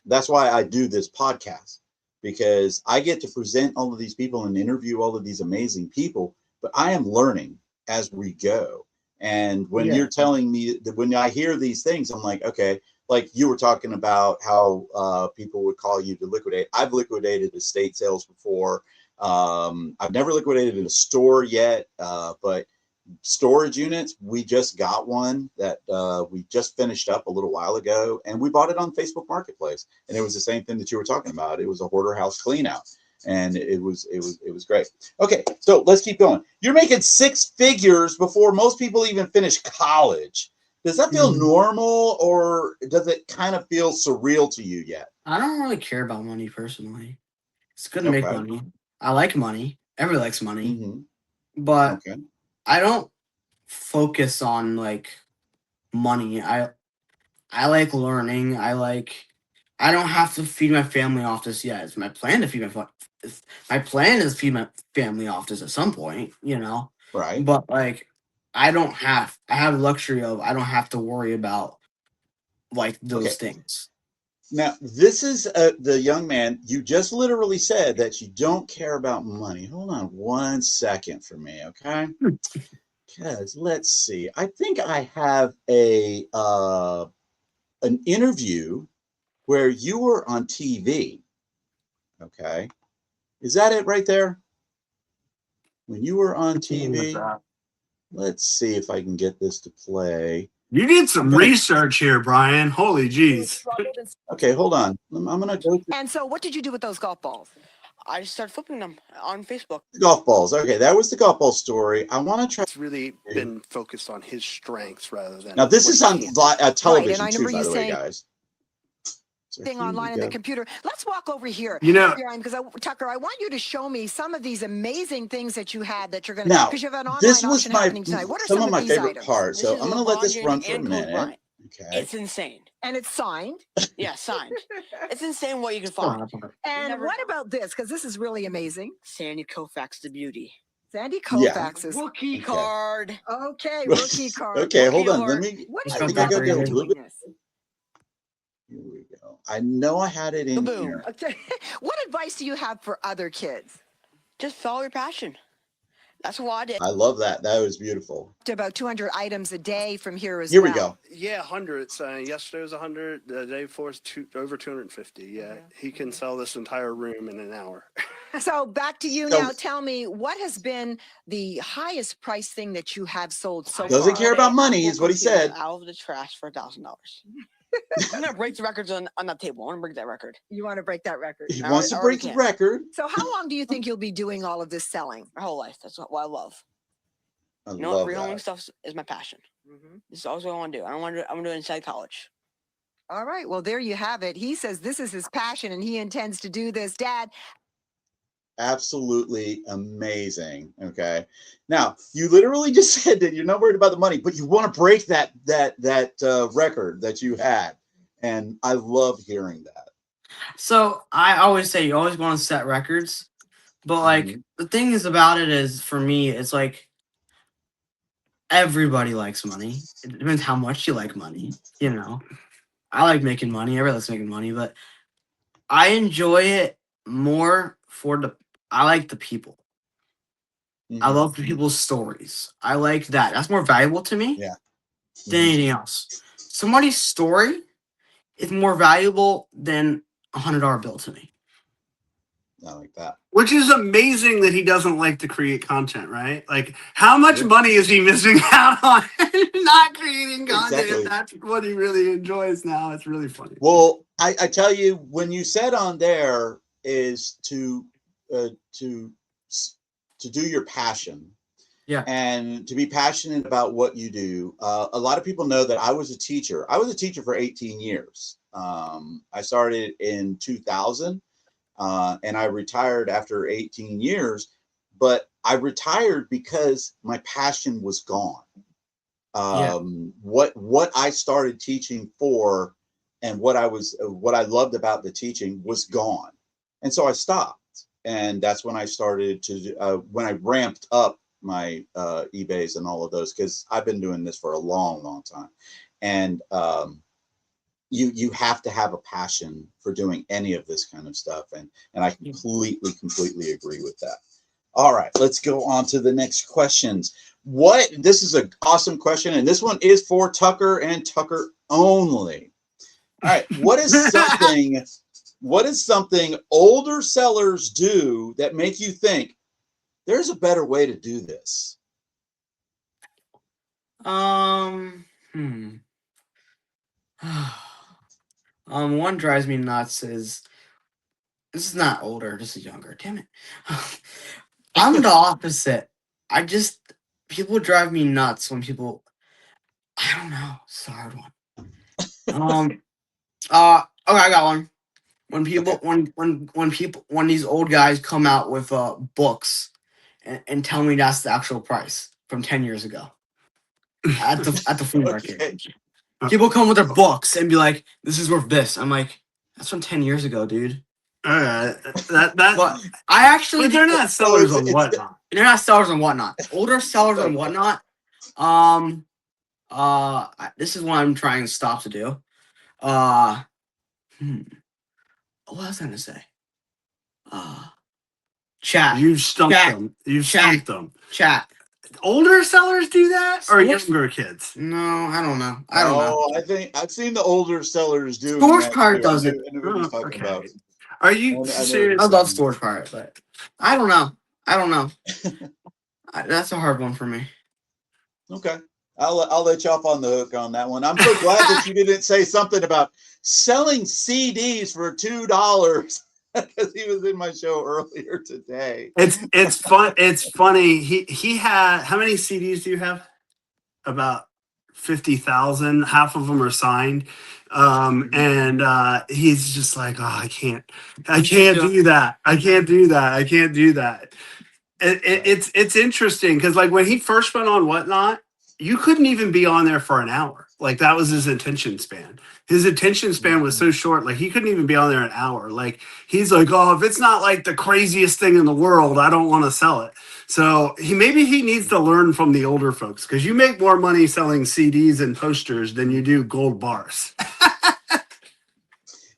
that's why I do this podcast, because I get to present all of these people and interview all of these amazing people, but I am learning as we go. And when you're telling me that, when I hear these things, I'm like, okay, like you were talking about how people would call you to liquidate. I've liquidated estate sales before. I've never liquidated in a store yet, but storage units, we just got one that we just finished up a little while ago, and we bought it on Facebook Marketplace, and it was the same thing that you were talking about. It was a hoarder house clean out, and it was great. Okay, so let's keep going. You're making 6 figures before most people even finish college. Does that feel normal, or does it kind of feel surreal to you yet? I don't really care about money personally. It's good to make money. I like money. Everybody likes money. But I don't focus on like money. I like learning. I don't have to feed my family off this yet. It's my plan to feed my plan is to feed my family off this at some point, Right. But like I have the luxury of I don't have to worry about like those things. Now, this is the young man. You just literally said that you don't care about money. Hold on 1 second for me, okay? Because let's see. I think I have an interview where you were on TV. Okay, is that it right there? When you were on TV. Let's see if I can get this to play. You did some research here, Brian. Holy jeez. Okay, hold on. I'm gonna go. And so, what did you do with those golf balls? I just started flipping them on Facebook. Golf balls. Okay, that was the golf ball story. I want to try. It's really been focused on his strengths rather than. Now, this is on television right, too, by the way, guys. Thing online on the computer. Let's walk over here. Because Tucker, I want you to show me some of these amazing things that you had that you're going to. Now, because you have an online this was auction happening tonight. What are some of my these favorite items? parts. So I'm going to let this run for a minute. Okay. It's insane. And it's signed. Yeah, signed. It's insane what you can find. And what about this? Because this is really amazing. Sandy Koufax, the beauty. Sandy Koufax's rookie card. Okay, rookie card. Okay, hold on. Let me. What I think I got a little bit. Here we go. I know I had it in here. Okay. What advice do you have for other kids? Just follow your passion. That's what I did. I love that. That was beautiful. About 200 items a day from here as well. Here we go. Yeah, hundreds. Yesterday was 100. The day before was over 250. Yeah, he can sell this entire room in an hour. So back to you now. Tell me, what has been the highest price thing that you have sold so far? Doesn't care about money, is what he said. Out of the trash for $1,000. I'm gonna break the records on that table. I want to break that record. You want to break that record? He wants to break the record. So how long do you think you'll be doing all of this selling? My whole life. That's what I love. You know what? Reholing stuff is my passion. This is also what I want to do. I'm going to do it inside college. All right. Well, there you have it. He says this is his passion and he intends to do this. Dad. Absolutely amazing. Okay. Now, you literally just said that you're not worried about the money, but you want to break that record that you had. And I love hearing that. So I always say you always want to set records, but like the thing is about it is for me, it's like everybody likes money. It depends how much you like money. You know, I like making money. Everybody likes making money, but I enjoy it more for I like the people. I love people's stories. I like that. That's more valuable to me than anything else. Somebody's story is more valuable than $100 bill to me. I like that. Which is amazing that he doesn't like to create content, right? Like, how much money is he missing out on not creating content? Exactly. If that's what he really enjoys now. It's really funny. Well, I tell you, when you said on there is to do your passion. Yeah. And to be passionate about what you do. A lot of people know that I was a teacher. I was a teacher for 18 years. I started in 2000 and I retired after 18 years, but I retired because my passion was gone. What I started teaching for and what I loved about the teaching was gone. And so I stopped. And that's when I started to, when I ramped up my eBays and all of those, because I've been doing this for a long, long time. And you have to have a passion for doing any of this kind of stuff. And I completely agree with that. All right, let's go on to the next questions. This is an awesome question, and this one is for Tucker and Tucker only. All right, what is something older sellers do that make you think there's a better way to do this? One drives me nuts is this is not older, this is younger. Damn it. I'm the opposite. People drive me nuts when people, I don't know. It's a hard one. Okay, I got one. When people, when these old guys come out with books and tell me that's the actual price from 10 years ago at the flea market. People come with their books and be like, "This is worth this." I'm like, "That's from 10 years ago, dude." But I actually, but they're not sellers on whatnot. They're not sellers on whatnot. Older sellers on whatnot. This is what I'm trying to stop to do. What was I gonna say? Chat. You stumped them. You stumped them. Chat. Older sellers do that, or younger kids? No, I don't know. I don't know. I think I've seen the older sellers do. Storage Cart does it. I knew what he's talking about. Are you serious? I love Storage Cart, but I don't know. That's a hard one for me. Okay, I'll let you off on the hook on that one. I'm so glad that you didn't say something about selling CDs for $2 because he was in my show earlier today. It's fun. It's funny. He had, how many CDs do you have? About 50,000. Half of them are signed. And he's just like, oh, I can't do that. I can't do that. It's interesting because like when he first went on Whatnot, you couldn't even be on there for an hour. Like that was his attention span. His attention span was so short. Like he couldn't even be on there an hour. Like he's like, oh, if it's not like the craziest thing in the world, I don't want to sell it. So maybe he needs to learn from the older folks because you make more money selling CDs and posters than you do gold bars.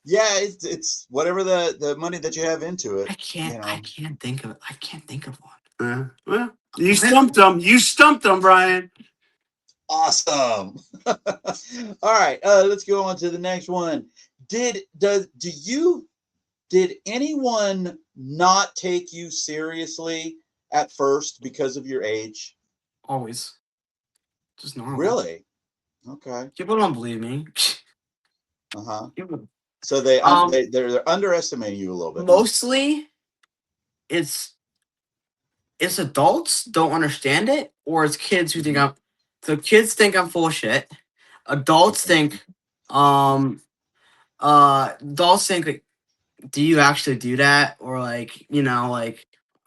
Yeah, it's whatever the money that you have into it. I can't think of one. Well, you stumped them. You stumped them, Brian. Awesome. All right, let's go on to the next one. Did anyone not take you seriously at first because of your age? Always. Just normal. Really? Okay. People don't believe me. Uh-huh. So they're underestimating you a little bit. Mostly, it's it's adults don't understand it, or it's kids who think I'm. So kids think I'm full of shit. Adults think, adults think like, do you actually do that, or like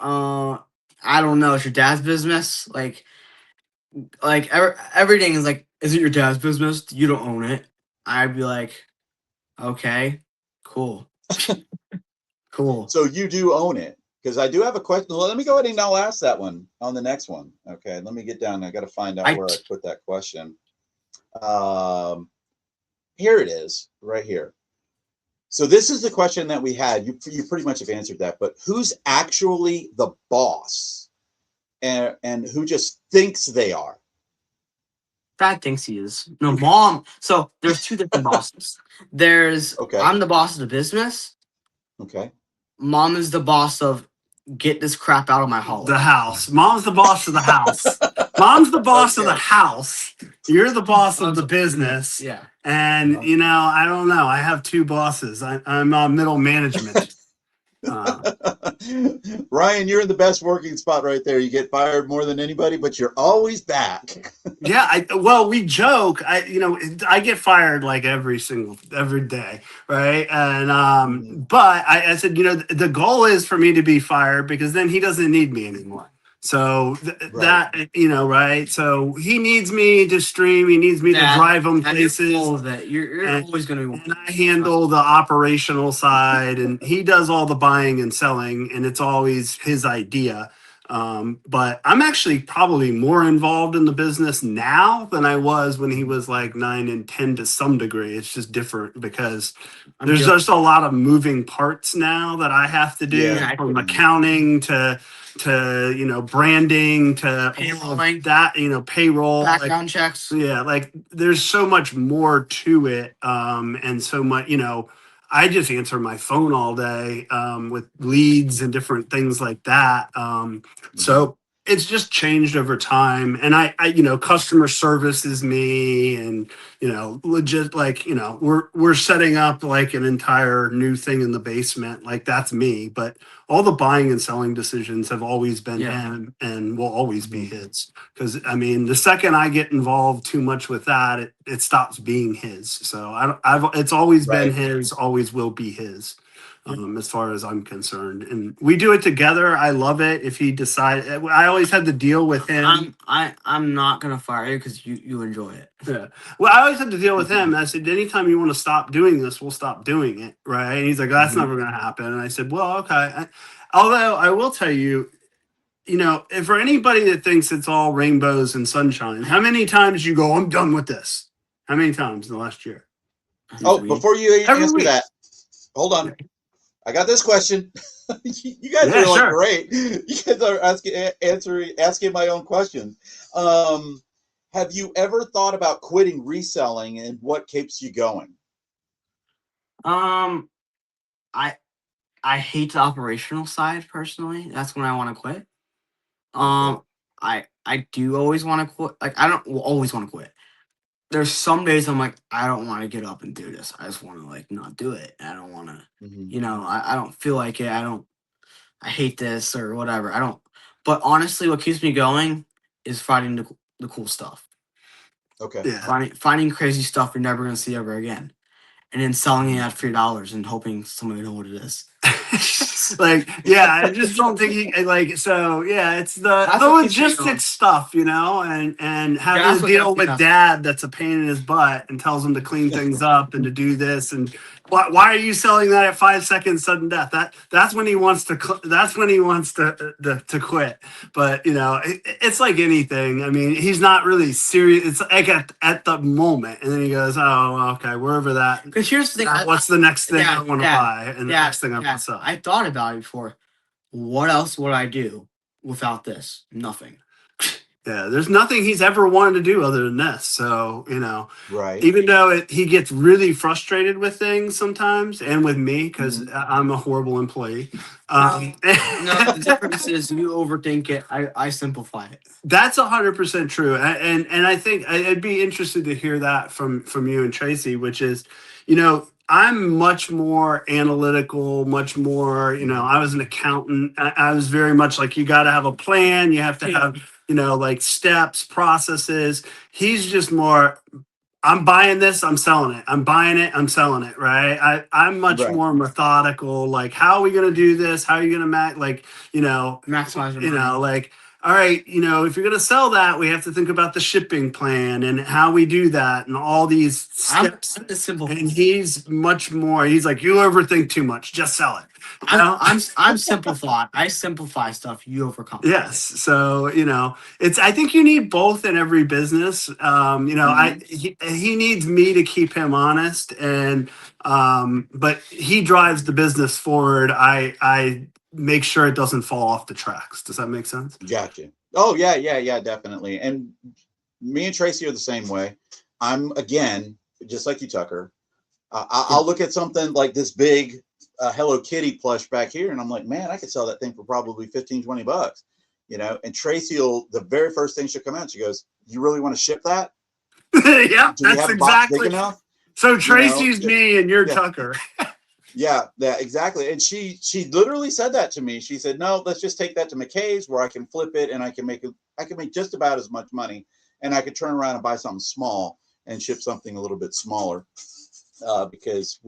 I don't know, it's your dad's business. Everything is like, is it your dad's business? You don't own it. I'd be like, okay, cool, cool. So you do own it. Because I do have a question. Well, let me go ahead and I'll ask that one on the next one. Okay, let me get down. I got to find out where I put that question. Here it is, right here. So this is the question that we had. You pretty much have answered that. But who's actually the boss, and who just thinks they are? Dad thinks he is. No, Mom. So there's two different bosses. There's I'm the boss of the business. Okay. Mom is the boss of get this crap out of my hall. The house. Mom's the boss of the house. Mom's the boss of the house. You're the boss of the business. Yeah. And I don't know. I have two bosses. I'm middle management. Ryan, you're in the best working spot right there. You get fired more than anybody, but you're always back. Yeah, we joke. I get fired like every day, right? And but I said, the goal is for me to be fired because then he doesn't need me anymore. So that right? So he needs me to stream. He needs me to drive him places. All of that. You're always going to. And I handle the operational side, and he does all the buying and selling, and it's always his idea. But I'm actually probably more involved in the business now than I was when he was like 9 and 10 to some degree. It's just different because there's just a lot of moving parts now that I have to do, from accounting to branding to payrolling, that, payroll, background checks. Yeah, like there's so much more to it. And so much, I just answer my phone all day with leads and different things like that. So it's just changed over time. And I customer service is me, and legit, we're setting up like an entire new thing in the basement. Like that's me, but all the buying and selling decisions have always been him and will always be his. Because the second I get involved too much with that, it stops being his. So it's always been his, always will be his. As far as I'm concerned, and we do it together. I love it. If he decides, I always had to deal with him. I'm not gonna fire you because you enjoy it. Yeah. Well, I always had to deal with him. And I said, anytime you want to stop doing this, we'll stop doing it. Right? And he's like, that's never gonna happen. And I said, well, okay. Although I will tell you, if for anybody that thinks it's all rainbows and sunshine, how many times you go, I'm done with this? How many times in the last year? Before you answer that, hold on. I got this question. You guys are great. You guys are asking my own questions. Have you ever thought about quitting reselling, and what keeps you going? I hate the operational side personally. That's when I want to quit. I do always want to quit. Like I don't always want to quit. There's some days I'm like, I don't want to get up and do this. I just want to not do it. I don't want to, I don't feel like it. I hate this or whatever. I don't. But honestly, what keeps me going is finding the cool stuff. Okay. Yeah. Finding crazy stuff you're never gonna see ever again, and then selling it at $3 and hoping somebody know what it is. I just don't think it's the logistics stuff, and having to deal with dad that's a pain in his butt and tells him to clean things up and to do this, and why are you selling that at 5 seconds sudden death? That's when he wants to to quit. But it's like anything. He's not really serious. It's like at the moment, and then he goes, oh, okay, wherever that. Because here's the thing. What's the next thing I want to buy, and the next thing I want to sell? I thought about it before. What else would I do without this? Nothing. Yeah, there's nothing he's ever wanted to do other than this. So, right. Even though he gets really frustrated with things sometimes, and with me, because I'm a horrible employee. No, the difference is you overthink it. I simplify it. That's 100% true. And I think I'd be interested to hear that from you and Tracy, which is, I'm much more analytical, much more, I was an accountant. I was very much like, you got to have a plan. You have to have, like steps, processes. He's just more, I'm buying this, I'm selling it. I'm buying it, I'm selling it. Right. I'm much more methodical. Like, how are we going to do this? How are you going to maximize, like, all right, if you're going to sell that, we have to think about the shipping plan and how we do that and all these steps. I'm the simple. And he's much more, he's like, you overthink too much, just sell it. I'm simple thought. I simplify stuff. You overcome. Yes. So, I think you need both in every business. He needs me to keep him honest but he drives the business forward. I make sure it doesn't fall off the tracks. Does that make sense? Gotcha. Oh yeah, definitely. And me and Tracy are the same way. I'm, again, just like you, Tucker. I'll look at something like this big Hello Kitty plush back here, and I'm like, man, I could sell that thing for probably $15-20, and Tracy the very first thing she'll come out, she goes, you really want to ship that? Yeah, that's exactly. Big enough? So Tracy's me and you're Tucker. Yeah, exactly. And she literally said that to me. She said, no, let's just take that to McKay's where I can flip it and I can make just about as much money, and I could turn around and buy something small and ship something a little bit smaller, because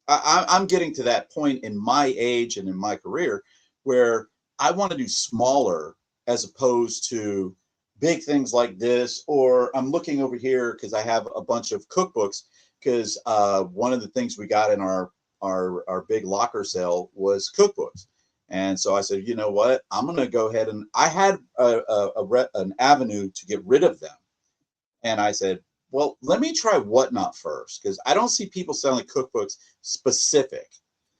I'm getting to that point in my age and in my career where I want to do smaller as opposed to big things like this. Or I'm looking over here because I have a bunch of cookbooks, because one of the things we got in our big locker sale was cookbooks. And so I said, you know what, I'm going to go ahead, and I had an avenue to get rid of them. And I said, well, let me try Whatnot first, because I don't see people selling cookbooks specific.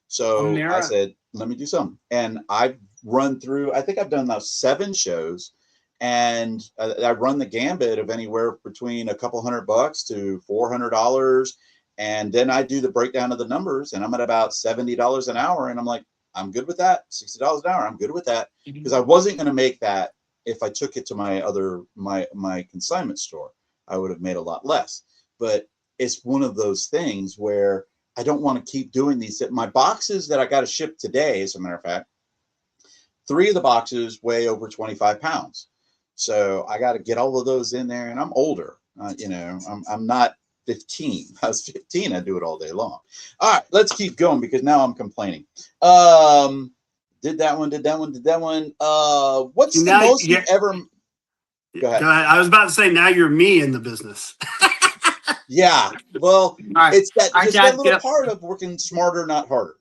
So I said, let me do something. And I've run through, I think I've done now 7 shows, and I run the gambit of anywhere between a couple $100 to $400. And then I do the breakdown of the numbers, and I'm at about $70 an hour. And I'm like, I'm good with that. $60 an hour, I'm good with that. Because I wasn't going to make that if I took it to my consignment store. I would have made a lot less. But it's one of those things where I don't want to keep doing these. My boxes that I got to ship today, as a matter of fact, 3 of the boxes weigh over 25 pounds. So I got to get all of those in there, and I'm older. I'm not 15. If I was 15, I'd do it all day long. All right, let's keep going, because now I'm complaining. Did that one. What's the most you've ever... Go ahead. I was about to say, now you're me in the business. Yeah. Well, right. It's that little part of working smarter, not harder.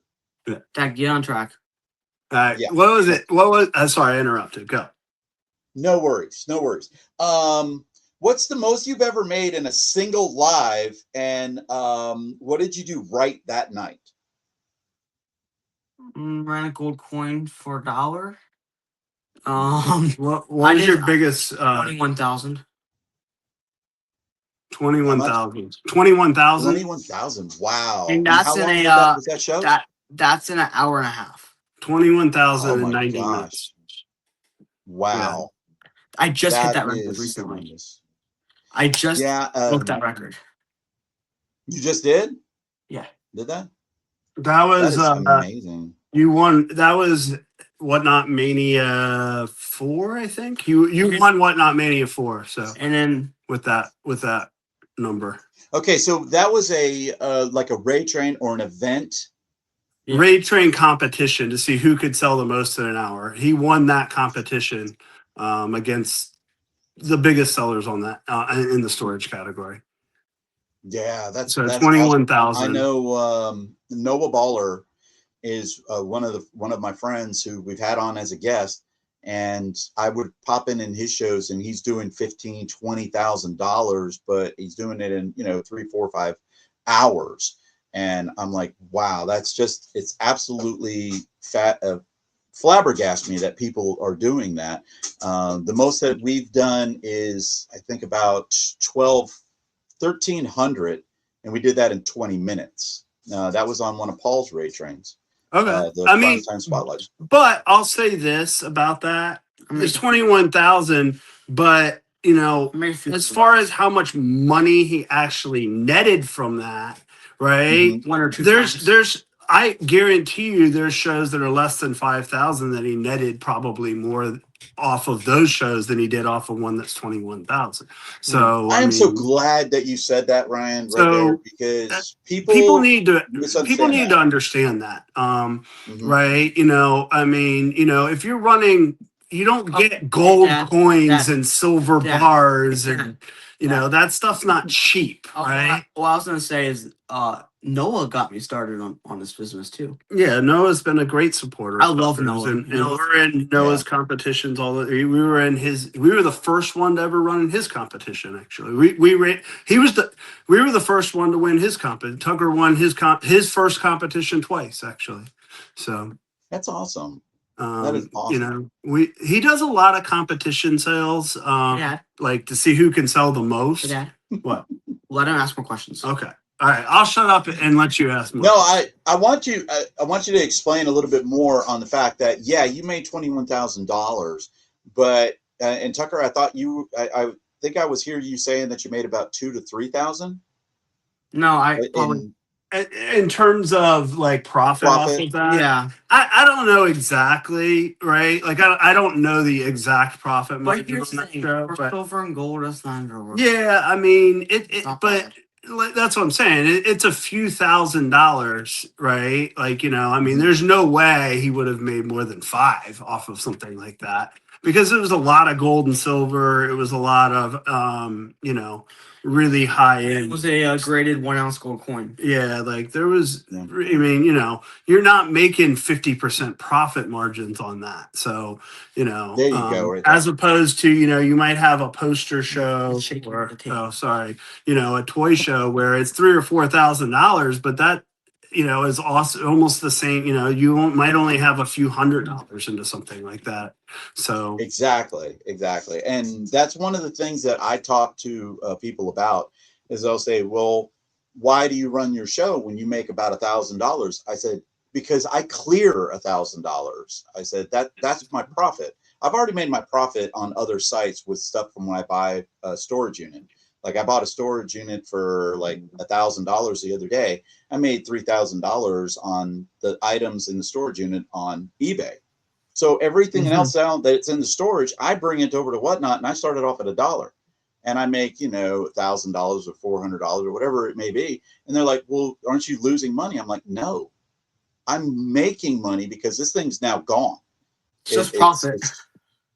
Dad, get on track. Yeah. What was it? Sorry, I interrupted. Go. No worries. What's the most you've ever made in a single live, and what did you do right that night? Ran a gold coin for $1. What was your biggest? 21,000. 21,000. 21,000. 21,000. Wow. And that's how in long a was that show? That's in an hour and a half. 21,090 minutes. Wow. Yeah. I just hit that record recently. Tremendous. I just broke that record. You just did? Yeah. Did that? That was amazing. You won. That was Whatnot Mania 4, I think. You won Whatnot Mania 4. So, and then with that number. Okay, so that was like a raid train or an event. Raid train competition to see who could sell the most in an hour. He won that competition against the biggest sellers on that in the storage category. Yeah, that's 21,000. Awesome. I know Noah Baller is one of my friends who we've had on as a guest, and I would pop in his shows, and he's doing $15,000-$20,000, but he's doing it in 3, 4, 5 hours. And I'm like, wow, it's absolutely flabbergasted me that people are doing that. The most that we've done is, I think, about 1,300, and we did that in 20 minutes. That was on one of Paul's raid trains. Okay. Time spotlight. But I'll say this about that. It's 21,000, but as far as how much money he actually netted from that right? One or two times. There's I guarantee you there's shows that are less than 5,000 that he netted probably more off of those shows than he did off of one that's 21,000. So I am so glad that you said that, Ryan, right there, because people need to misunderstand that. understand that. Right? You know, I mean, you know, if you're running, you don't get gold coins and silver bars and you know, that stuff's not cheap, right? What I was gonna say is Noah got me started on this business too. Yeah, Noah's been a great supporter. I love Noah. And we're in Noah's competitions all the we were in his we were the first one to ever run in his competition, actually. We were the first one to win his competition. Tucker won his first competition twice, actually. So that's awesome. That is awesome. You know, he does a lot of competition sales, like to see who can sell the most. Dad. What? Let him ask more questions. Okay. All right. I'll shut up and let you ask more. No, I want you to explain a little bit more on the fact that you made $21,000, but and Tucker, I thought I think I was hearing you saying that you made about $2,000 to $3,000. No, I probably. In terms of like profit off of that, I don't know exactly, right? Like I don't know the exact profit margin on that show, but silver and gold is not. Yeah, I mean but that's what I'm saying. It's a few $1,000s, right? Like, you know, I mean, there's no way he would have made more than $5 off of something like that because it was a lot of gold and silver. It was a lot of, you know, really high end. It was a graded 1 ounce gold coin. Yeah, like there was, I mean, you know, you're not making 50% profit margins on that. So, you know, there you go. Right as opposed to, you know, you might have a poster show or, you know, a toy show where it's $3,000 or $4,000, but that, you know, is also almost the same. You know, you might only have a few $100s into something like that. So exactly, and that's one of the things that I talk to people about is they'll say, "Well, why do you run your show when you make about $1,000?" I said, "Because I clear $1,000." I said that's my profit. I've already made my profit on other sites with stuff from when I buy a storage unit. Like I bought a storage unit for like $1,000 the other day. I made $3,000 on the items in the storage unit on eBay. So everything else that's in the storage, I bring it over to Whatnot, and I started off at $1, and I make, you know, $1,000 or $400 or whatever it may be. And they're like, "Well, aren't you losing money?" I'm like, "No, I'm making money because this thing's now gone. It's just profit."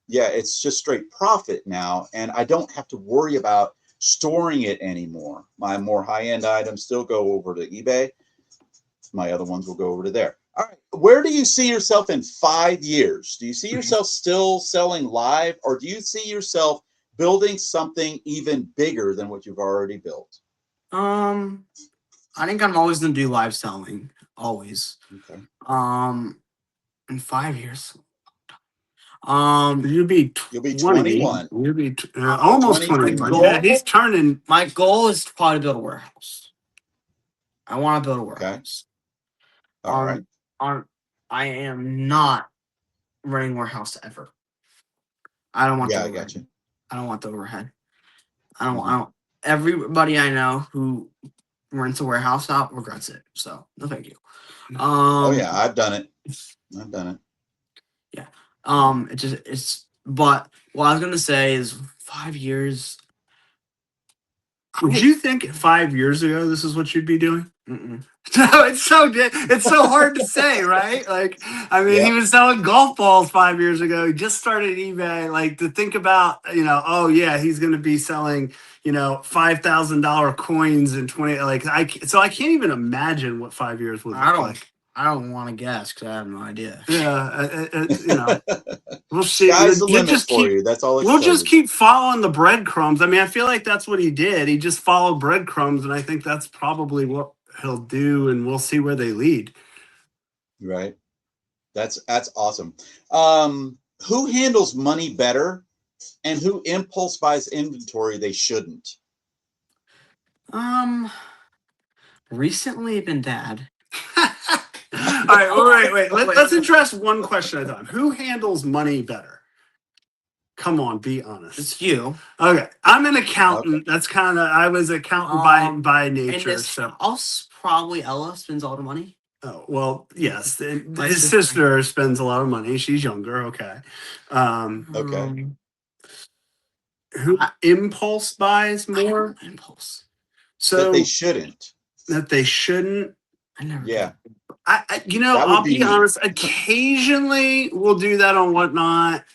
It's just straight profit now, and I don't have to worry about storing it anymore. My more high-end items still go over to eBay. My other ones will go over to there. All right. Where do you see yourself in 5 years? Do you see yourself still selling live, or do you see yourself building something even bigger than what you've already built? I think I'm always going to do live selling. Always. Okay. In 5 years. You'll be 21. You'll be almost 21. Yeah, he's turning. My goal is to probably build a warehouse. I want to build a warehouse. Okay. All right. I am not running warehouse ever. I don't want. Yeah, I got you. I don't want the overhead. I don't. Everybody I know who rents a warehouse out regrets it. So no, thank you. I've done it. Yeah. But what I was gonna say is 5 years. Would you think 5 years ago this is what you'd be doing? Mm-mm. No, it's so hard to say, right? Like, I mean, he was selling golf balls 5 years ago. He just started eBay. Like, to think about, you know, oh yeah, he's going to be selling, you know, $5,000 coins and 20. Like, I can't even imagine what 5 years would look like. I don't want to guess because I have no idea. Yeah, you know, we'll see. Sky's the limit for you. That's all. We'll just keep following the breadcrumbs. I mean, I feel like that's what he did. He just followed breadcrumbs, and I think that's probably what he'll do, and we'll see where they lead. Right. That's awesome. Who handles money better, and who impulse buys inventory they shouldn't? Recently been Dad. All right, wait. Let's address one question at a time. Who handles money better? Come on, be honest. It's you. Okay, I'm an accountant. Okay. That's kind of, I was accountant by nature. In this house, probably Ella spends all the money. Oh, well, yes. His sister spends a lot of money. She's younger. Okay. Okay. Who impulse buys more? Impulse. So that they shouldn't. That they shouldn't. I never. Yeah. I'll be honest. Occasionally, we'll do that on Whatnot.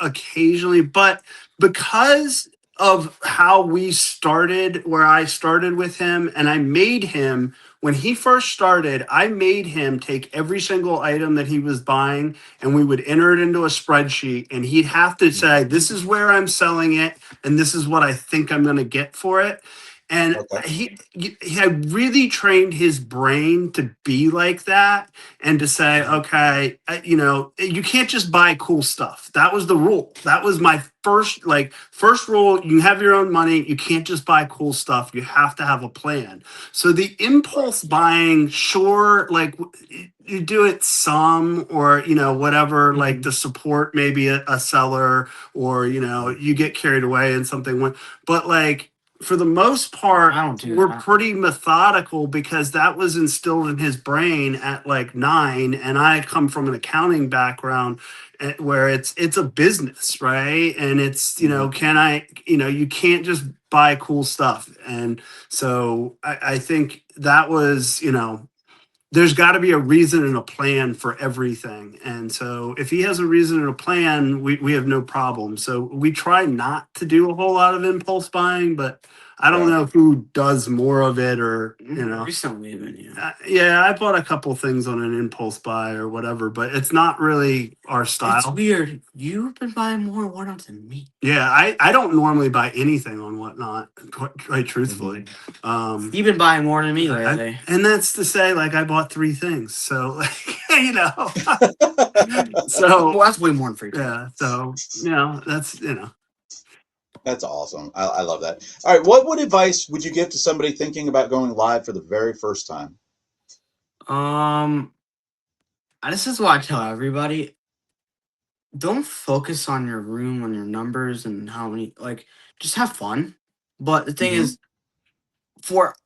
Occasionally, but because of how we started, where I started with him, and I made him when he first started, I made him take every single item that he was buying, and we would enter it into a spreadsheet, and he'd have to say, "This is where I'm selling it, and this is what I think I'm going to get for it." And he had really trained his brain to be like that and to say, okay, you can't just buy cool stuff. That was the rule. That was my first rule. You have your own money. You can't just buy cool stuff. You have to have a plan. So the impulse buying, sure, like you do it some, or, whatever, like to support maybe a seller, or, you get carried away in something. But like, for the most part, we're pretty methodical, because that was instilled in his brain at like 9, and I come from an accounting background where it's a business, right? And it's, you can't just buy cool stuff. And so I think that was, there's got to be a reason and a plan for everything. And so if he has a reason and a plan, we have no problem. So we try not to do a whole lot of impulse buying, but I don't know who does more of it, or, Recently, even, I bought a couple things on an impulse buy or whatever, but it's not really our style. It's weird. You've been buying more Whatnot than me. Yeah, I don't normally buy anything on Whatnot, quite truthfully. You've been buying more than me lately. And that's to say, like, I bought 3 things. So, like, so well, that's way more than 3 things. Yeah, so, that's, That's awesome. I love that. All right, what advice would you give to somebody thinking about going live for the very first time? This is what I tell everybody. Don't focus on your room, on your numbers, and how many, just have fun. But the thing is, for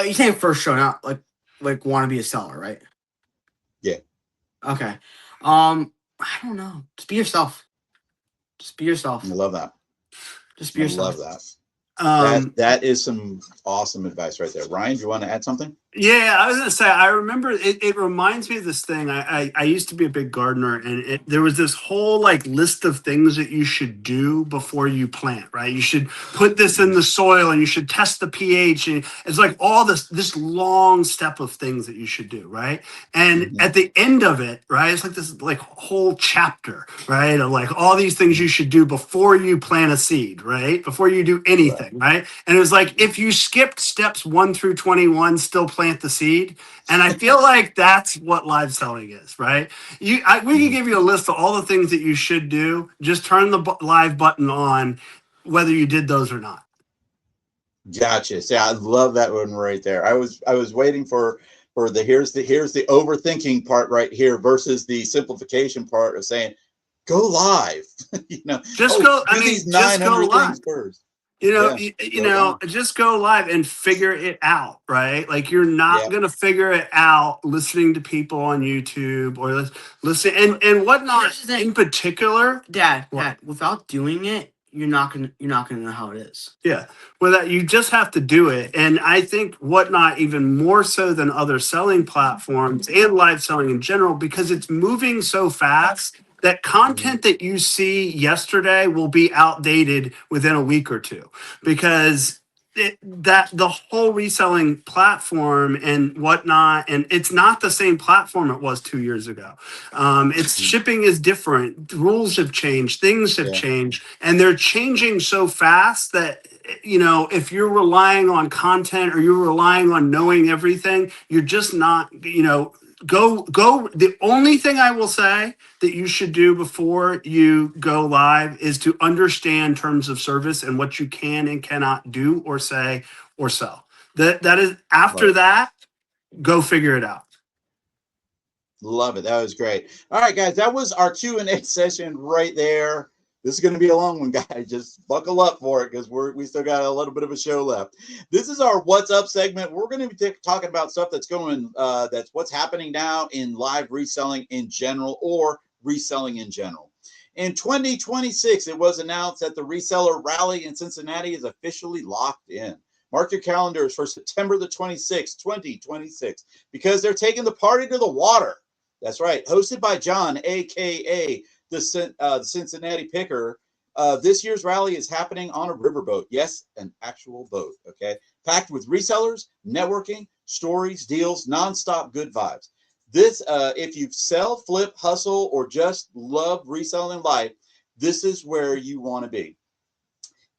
you're saying first show, not like want to be a seller, right? Yeah. Okay. I don't know. Just be yourself. Just be yourself. I love that. Just be yourself. I love that. That is some awesome advice right there. Ryan, do you want to add something? Yeah, I was going to say, I remember it reminds me of this thing. I used to be a big gardener, and there was this whole list of things that you should do before you plant, right? You should put this in the soil, and you should test the pH. And it's like all this long step of things that you should do, right? And at the end of it, right, it's like this whole chapter, right, of all these things you should do before you plant a seed, right? Before you do anything, right? And it was like, if you skipped steps 1 through 21, still plant the seed. And I feel like that's what live selling is, right? We can give you a list of all the things that you should do. Just turn the live button on, whether you did those or not. Gotcha. See, I love that one right there. I was waiting for the here's the overthinking part right here versus the simplification part of saying go live. Just go. I mean, just go live first. Just go live and figure it out, right? Like, you're not going to figure it out listening to people on YouTube or listen and Whatnot in particular. Dad, without doing it, you're not gonna know how it is. Yeah. Well, you just have to do it. And I think Whatnot, even more so than other selling platforms and live selling in general, because it's moving so fast, that content that you see yesterday will be outdated within a week or two, because the whole reselling platform and Whatnot, and it's not the same platform it was 2 years ago. It's shipping is different. Rules have changed. Things have changed, and they're changing so fast that, if you're relying on content or you're relying on knowing everything, you're just not, go. The only thing I will say that you should do before you go live is to understand terms of service and what you can and cannot do or say or sell. That is after that, go figure it out. Love it. That was great. All right, guys, that was our Q&A session right there. This is going to be a long one, guys. Just buckle up for it because we still got a little bit of a show left. This is our What's Up segment. We're going to be talking about stuff that's going, that's what's happening now in live reselling in general or reselling in general. In 2026, it was announced that the Reseller Rally in Cincinnati is officially locked in. Mark your calendars for September the 26th, 2026, because they're taking the party to the water. That's right. Hosted by John, a.k.a. the Cincinnati Picker. This year's rally is happening on a riverboat. Yes, an actual boat, okay? Packed with resellers, networking, stories, deals, nonstop good vibes. This, if you sell, flip, hustle, or just love reselling life, this is where you want to be.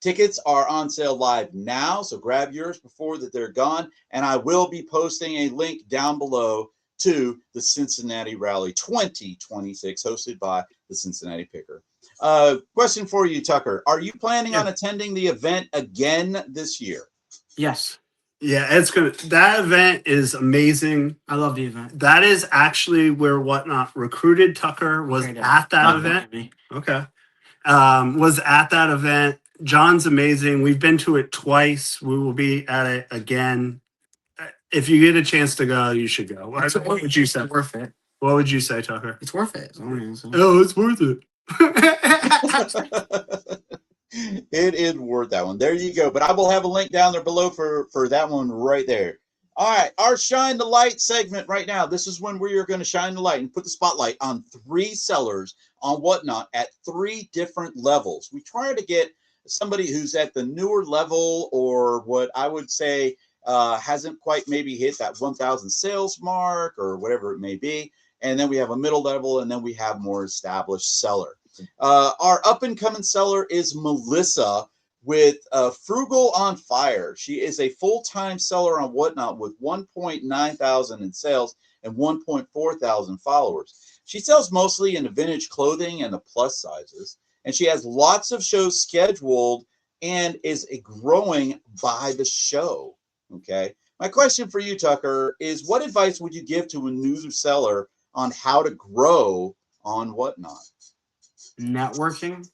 Tickets are on sale live now, so grab yours before that they're gone. And I will be posting a link down below to the Cincinnati Rally 2026, hosted by the Cincinnati Picker. Question for you, Tucker. Are you planning on attending the event again this year? Yes. Yeah, that event is amazing. I love the event. That is actually where Whatnot recruited Tucker, was at that event. Okay. Was at that event. John's amazing. We've been to it twice. We will be at it again. If you get a chance to go, you should go. What would you say? It's worth it. What would you say, Tucker? It's worth it. Oh, it's worth it. It is worth that one. There you go. But I will have a link down there below for that one right there. All right, our Shine the Light segment right now. This is when we are going to shine the light and put the spotlight on 3 sellers on Whatnot at 3 different levels. We try to get somebody who's at the newer level, or what I would say hasn't quite maybe hit that 1,000 sales mark or whatever it may be. And then we have a middle level, and then we have more established seller. Our up-and-coming seller is Melissa with Frugal on Fire. She is a full-time seller on Whatnot with 1.9 thousand in sales and 1.4 thousand followers. She sells mostly in the vintage clothing and the plus sizes, and she has lots of shows scheduled and is growing by the show. Okay. My question for you, Tucker, is what advice would you give to a new seller on how to grow on Whatnot? Networking.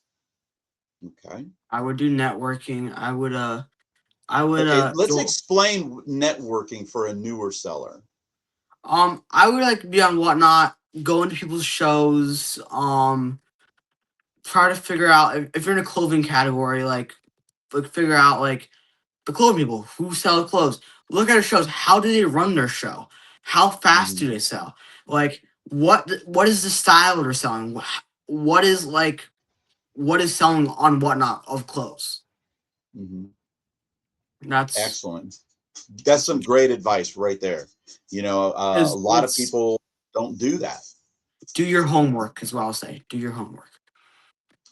Okay. I would do networking. I would okay, let's explain networking for a newer seller. I would like be on Whatnot, go into people's shows, try to figure out if you're in a clothing category, like figure out like the clothing people who sell clothes. Look at their shows. How do they run their show? How fast do they sell? Like what is the style they're selling? What is selling on Whatnot of clothes? That's excellent. That's some great advice right there. You know, a lot of people don't do that. Do your homework is what I'll say. Do your homework.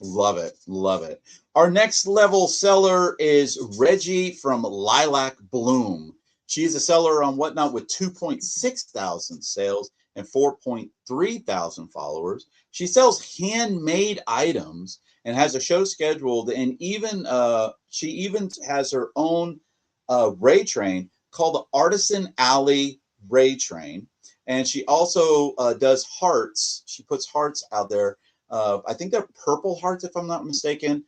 Love it. Love it. Our next level seller is Reggie from Lilac Bloom. She's a seller on Whatnot with 2.6 thousand sales and 4.3 thousand followers. She sells handmade items and has a show scheduled, and she even has her own Ray train called the Artisan Alley Ray Train. And she also does hearts. She puts hearts out there. I think they're purple hearts, if I'm not mistaken,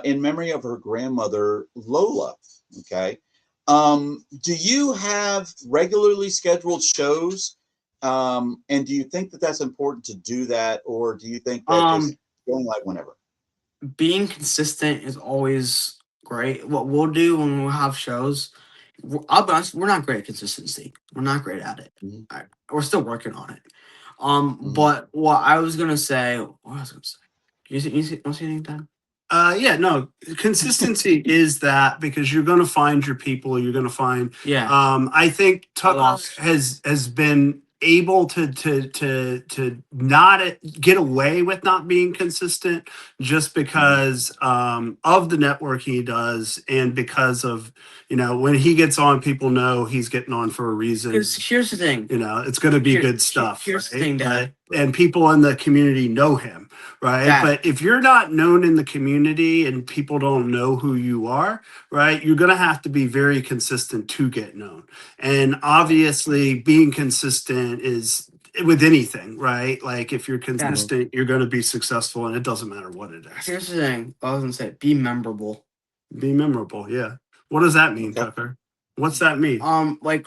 in memory of her grandmother, Lola. Okay. Do you have regularly scheduled shows? And do you think that that's important to do that? Or do you think that just going like whenever? Being consistent is always great. What we'll do when we have shows, I'll be honest, we're not great at consistency. We're not great at it. We're still working on it. But what I was gonna say, you see anything, Dan? Yeah, no, consistency is that, because you're going to find your people. You're going to find. Yeah. I think Tucker has been able to not get away with not being consistent just because of the network he does, and because of, you know, when he gets on, people know he's getting on for a reason. Here's the thing. You know, it's going to be good stuff. Here's the thing, Dad. And people in the community know him, right? Dad. But if you're not known in the community and people don't know who you are, right, you're going to have to be very consistent to get known. And obviously being consistent is with anything, right? Like if you're consistent, you're going to be successful, and it doesn't matter what it is. Here's the thing. I was gonna say, be memorable. Be memorable. Yeah. What does that mean, Okay. Tucker? What's that mean? Like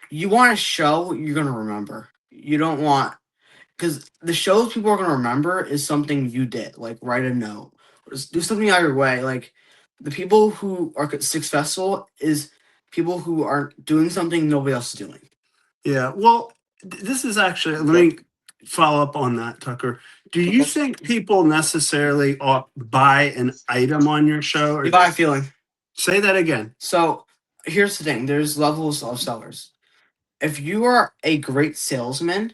you want a show you're gonna remember. You don't want, because the shows people are gonna remember is something you did, like write a note, or just do something out of your way. Like the people who are successful is people who are doing something nobody else is doing. Yeah. Well, this is actually, let me follow up on that, Tucker. Do you think people necessarily buy an item on your show? Or you buy a feeling. Say that again. So here's the thing. There's levels of sellers. If you are a great salesman,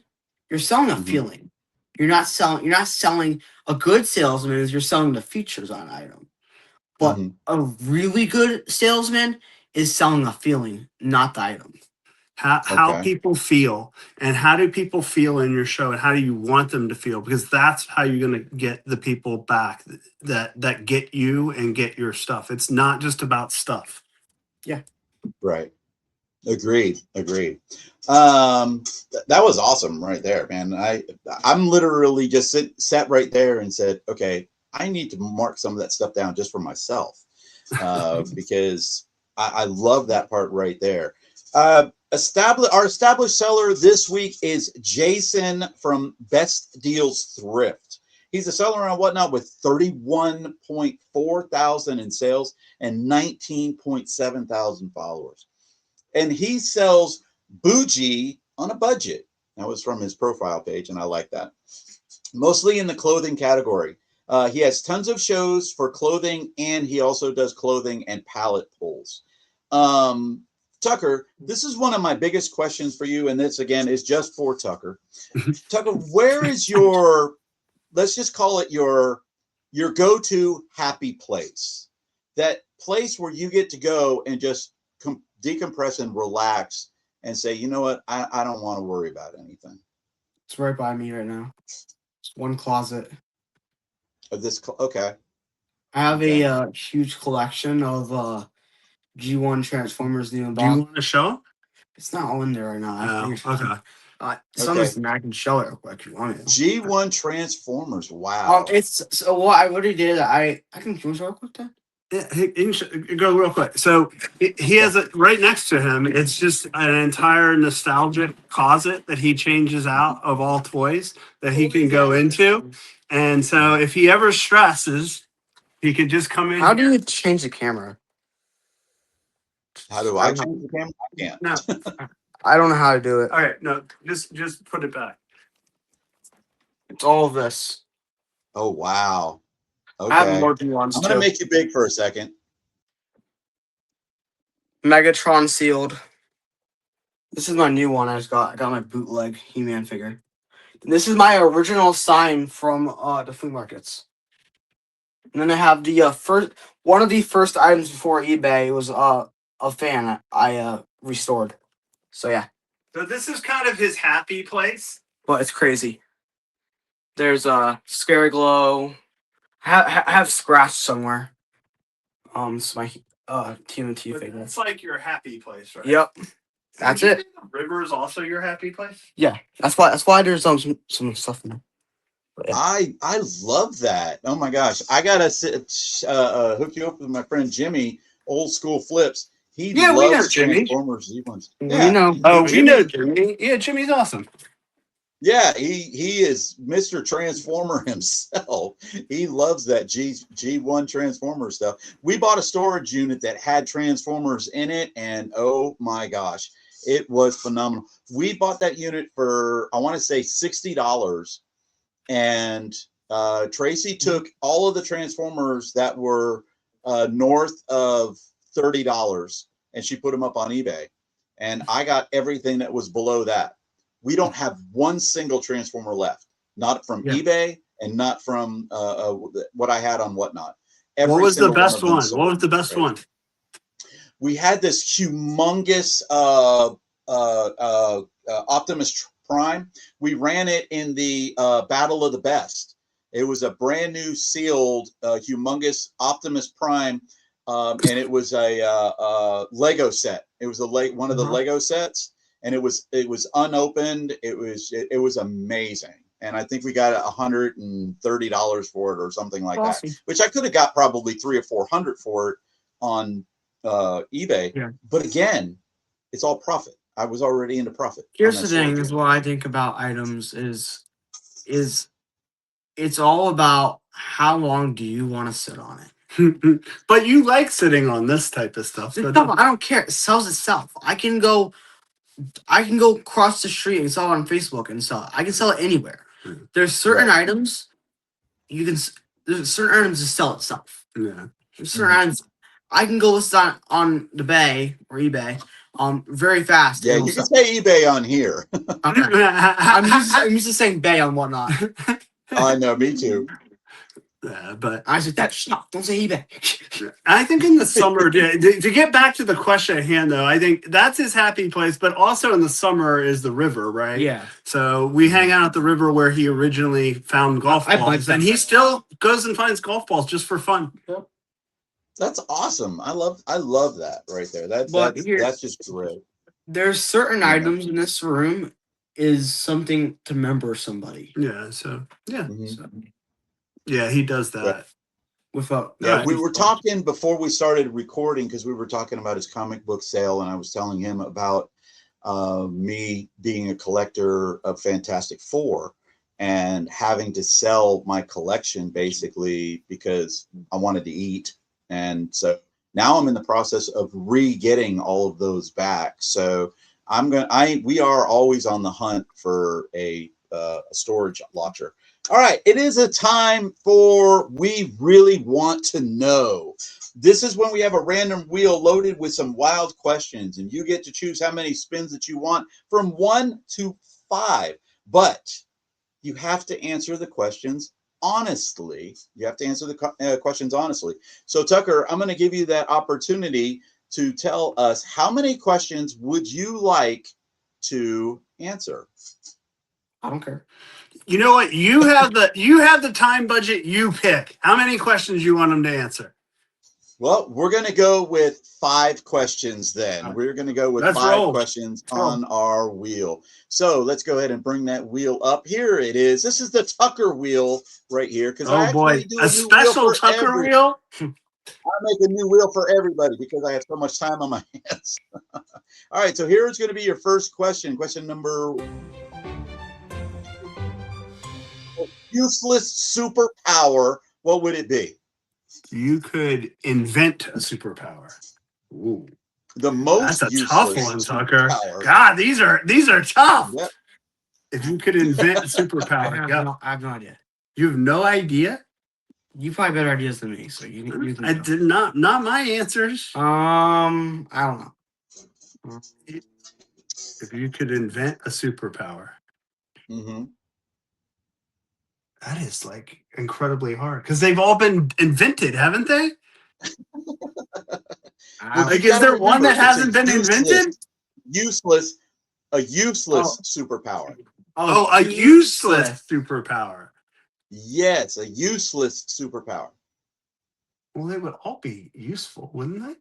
you're selling a feeling. You're not selling a good salesman is you're selling the features on an item. But a really good salesman is selling a feeling, not the item. How people feel, and how do people feel in your show, and how do you want them to feel? Because that's how you're going to get the people back that get you and get your stuff. It's not just about stuff. Yeah. Right. Agreed. That was awesome right there, man. I'm literally just sat right there and said, okay, I need to mark some of that stuff down just for myself, because I love that part right there. Our established seller this week is Jason from Best Deals Thrift. He's a seller on Whatnot with 31.4 thousand in sales and 19.7 thousand followers. And he sells bougie on a budget. That was from his profile page, and I like that. Mostly in the clothing category. He has tons of shows for clothing, and he also does clothing and pallet pulls. Tucker, this is one of my biggest questions for you, and this, again, is just for Tucker. Tucker, where is your, let's just call it your go-to happy place? That place where you get to go and just decompress and relax and say, you know what, I don't want to worry about anything. It's right by me right now. It's one closet. Of this, okay. I have a huge collection of G1 Transformers. Do you want to show them? It's not all in there right now. Okay. Something I can show it real quick if you want to. G1 Transformers. Wow. It's so what I already did. I can show it real quick then. Yeah, he can go real quick. So he has it right next to him. It's just an entire nostalgic closet that he changes out of all toys that he can go into. And so if he ever stresses, he could just come in. How do you change the camera? How do I change the camera? I can't. No. I don't know how to do it. All right, no, just put it back. It's all of this. Oh, wow. Okay. I have more ones I'm going to make you big for a second. Megatron sealed. This is my new one. I got my bootleg He-Man figure. This is my original sign from the flea markets. And then I have the one of the first items before eBay was a fan I restored. So yeah. So this is kind of his happy place. But it's crazy. There's Scary Glow. I have Scratch somewhere. It's my TMNT figure. It's like your happy place, right? Yep. That's it. River is also your happy place? Yeah. That's why there's some stuff in there. But, yeah. I love that. Oh my gosh. I gotta hook you up with my friend Jimmy, Old School Flips. He loves Transformers. Yeah. We know. Oh, we know Jimmy. Yeah, Jimmy's awesome. Yeah, he is Mr. Transformer himself. He loves that G1 Transformer stuff. We bought a storage unit that had Transformers in it, and oh my gosh, it was phenomenal. We bought that unit for, I want to say, $60, and Tracy took all of the Transformers that were north of $30, and she put them up on eBay, and I got everything that was below that. We don't have one single Transformer left, not from eBay and not from what I had on Whatnot. What was the best one? What was the best one? We had this humongous Optimus Prime. We ran it in the Battle of the Best. It was a brand new sealed humongous Optimus Prime, and it was a Lego set. It was one of the Lego sets. and it was unopened. It was amazing. And I think we got $130 for it or something like that, which I could have got probably $300 or $400 for it on eBay. Yeah. But again, it's all profit. I was already into profit. Here's the thing: is what I think about items is it's all about how long do you want to sit on it. But you like sitting on this type of stuff. So I don't care. It sells itself. I can go across the street and sell it on Facebook and sell it. I can sell it anywhere. There's certain items there's certain items that sell itself. Yeah. There's certain items I can go list on the Bay or eBay very fast. Yeah, you can say eBay on here. I'm used to saying Bay on whatnot. I know, me too. But I said that stop. Don't say eBay. I think in the summer, to get back to the question at hand, though, I think that's his happy place. But also in the summer is the river, right? Yeah. So we hang out at the river where he originally found golf balls, and he still goes and finds golf balls just for fun. Yep. That's awesome. I love that right there. That's just great. There's certain items in this room is something to remember somebody. Yeah. So yeah. Mm-hmm. So, yeah, he does that. We were talking before we started recording because we were talking about his comic book sale, and I was telling him about me being a collector of Fantastic Four and having to sell my collection basically because I wanted to eat. And so now I'm in the process of re-getting all of those back. So we are always on the hunt for a storage launcher. All right, it is a time for We Really Want to Know. This is when we have a random wheel loaded with some wild questions, and you get to choose how many spins that you want from 1 to 5. But you have to answer the questions honestly. You have to answer the questions honestly. So, Tucker, I'm going to give you that opportunity to tell us how many questions would you like to answer? I don't care. You know what? You have the time budget. You pick how many questions you want him to answer. Well, we're going to go with 5 questions then. We're going to go with 5 questions on our wheel. So let's go ahead and bring that wheel up. Here it is. This is the Tucker wheel right here. Oh boy, a special Tucker wheel. I make a new wheel for everybody because I have so much time on my hands. All right, so here's going to be your first question. Question number: useless superpower, what would it be? You could invent a superpower. Ooh. That's a tough one, Tucker. Superpower. God, these are tough. Yep. If you could invent a superpower, I have no idea. You have no idea? You probably better ideas than me, so you can I did not my answers. I don't know. If you could invent a superpower. Mm-hmm. That is like incredibly hard because they've all been invented, haven't they? Like, is there one that hasn't been invented? A useless superpower. Oh, a useless superpower. Yes, a useless superpower. Well, they would all be useful, wouldn't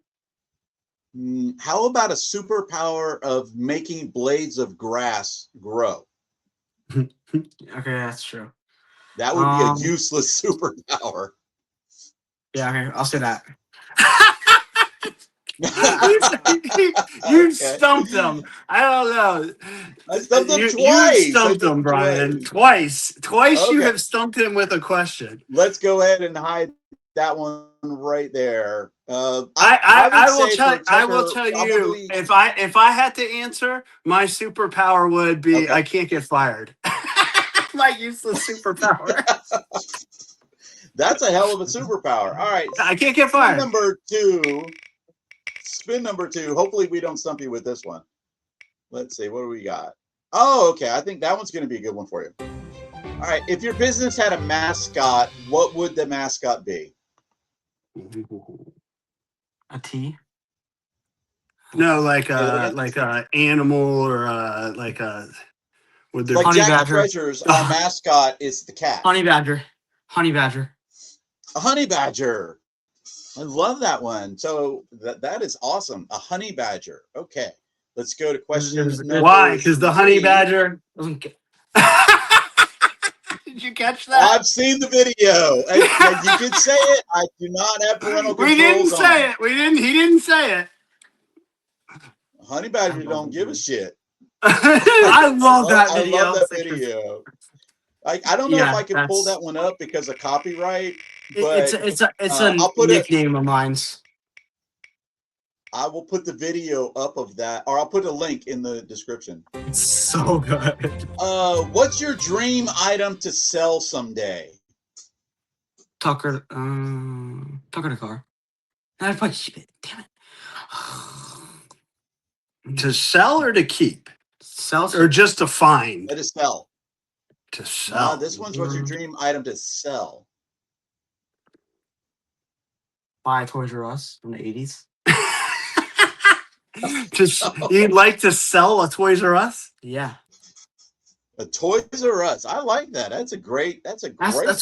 they? How about a superpower of making blades of grass grow? Okay, that's true. That would be a useless superpower. Yeah, okay, I'll say that. You stumped them. I don't know. I stumped them twice. You stumped them, Brian. Twice. Okay. You have stumped him with a question. Let's go ahead and hide that one right there. I will tell you if I had to answer, my superpower would be I can't get fired. My useless superpower. That's a hell of a superpower. All right. I can't get fired. Spin number two. Hopefully we don't stump you with this one. Let's see. What do we got? Oh, okay. I think that one's going to be a good one for you. All right. If your business had a mascot, what would the mascot be? A T? No, like a animal or like a. Like TuckersTreasures, our mascot is the cat. Honey badger. A honey badger. I love that one. So that is awesome. A honey badger. Okay. Let's go to question number Why? Because the honey 3. badger doesn't get. Did you catch that? I've seen the video. And you did say it. I do not have parental controls. We didn't say it. We didn't. He didn't say it. Honey badger don't give a shit. I love that video. I love that video. I don't know if I can pull that one up because of copyright. But it's a nickname of mine's. I will put the video up of that, or I'll put a link in the description. It's so good. What's your dream item to sell someday? Tucker the car. I'd probably keep it. Damn it. To sell or to keep? Sell or just to find? To sell. To sell. This one's what's your dream item to sell? Buy Toys R Us from the 80s. You'd like to sell a Toys R Us? Yeah. A Toys R Us. I like that. That's great. That's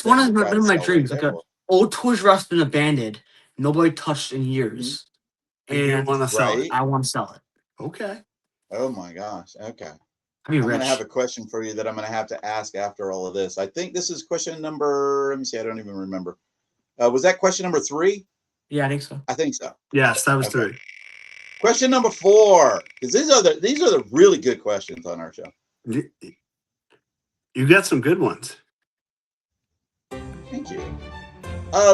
one of my dreams. Like an old Toys R Us been abandoned, nobody touched in years, and want to sell it. I want to sell it. Okay. Oh my gosh. Okay. I'm going to have a question for you that I'm going to have to ask after all of this. I think this is question number. Let me see. I don't even remember. Was that question number 3? Yeah, I think so. I think so. Yes, that was 3. Question number 4, because these are the really good questions on our show. You got some good ones. Thank you.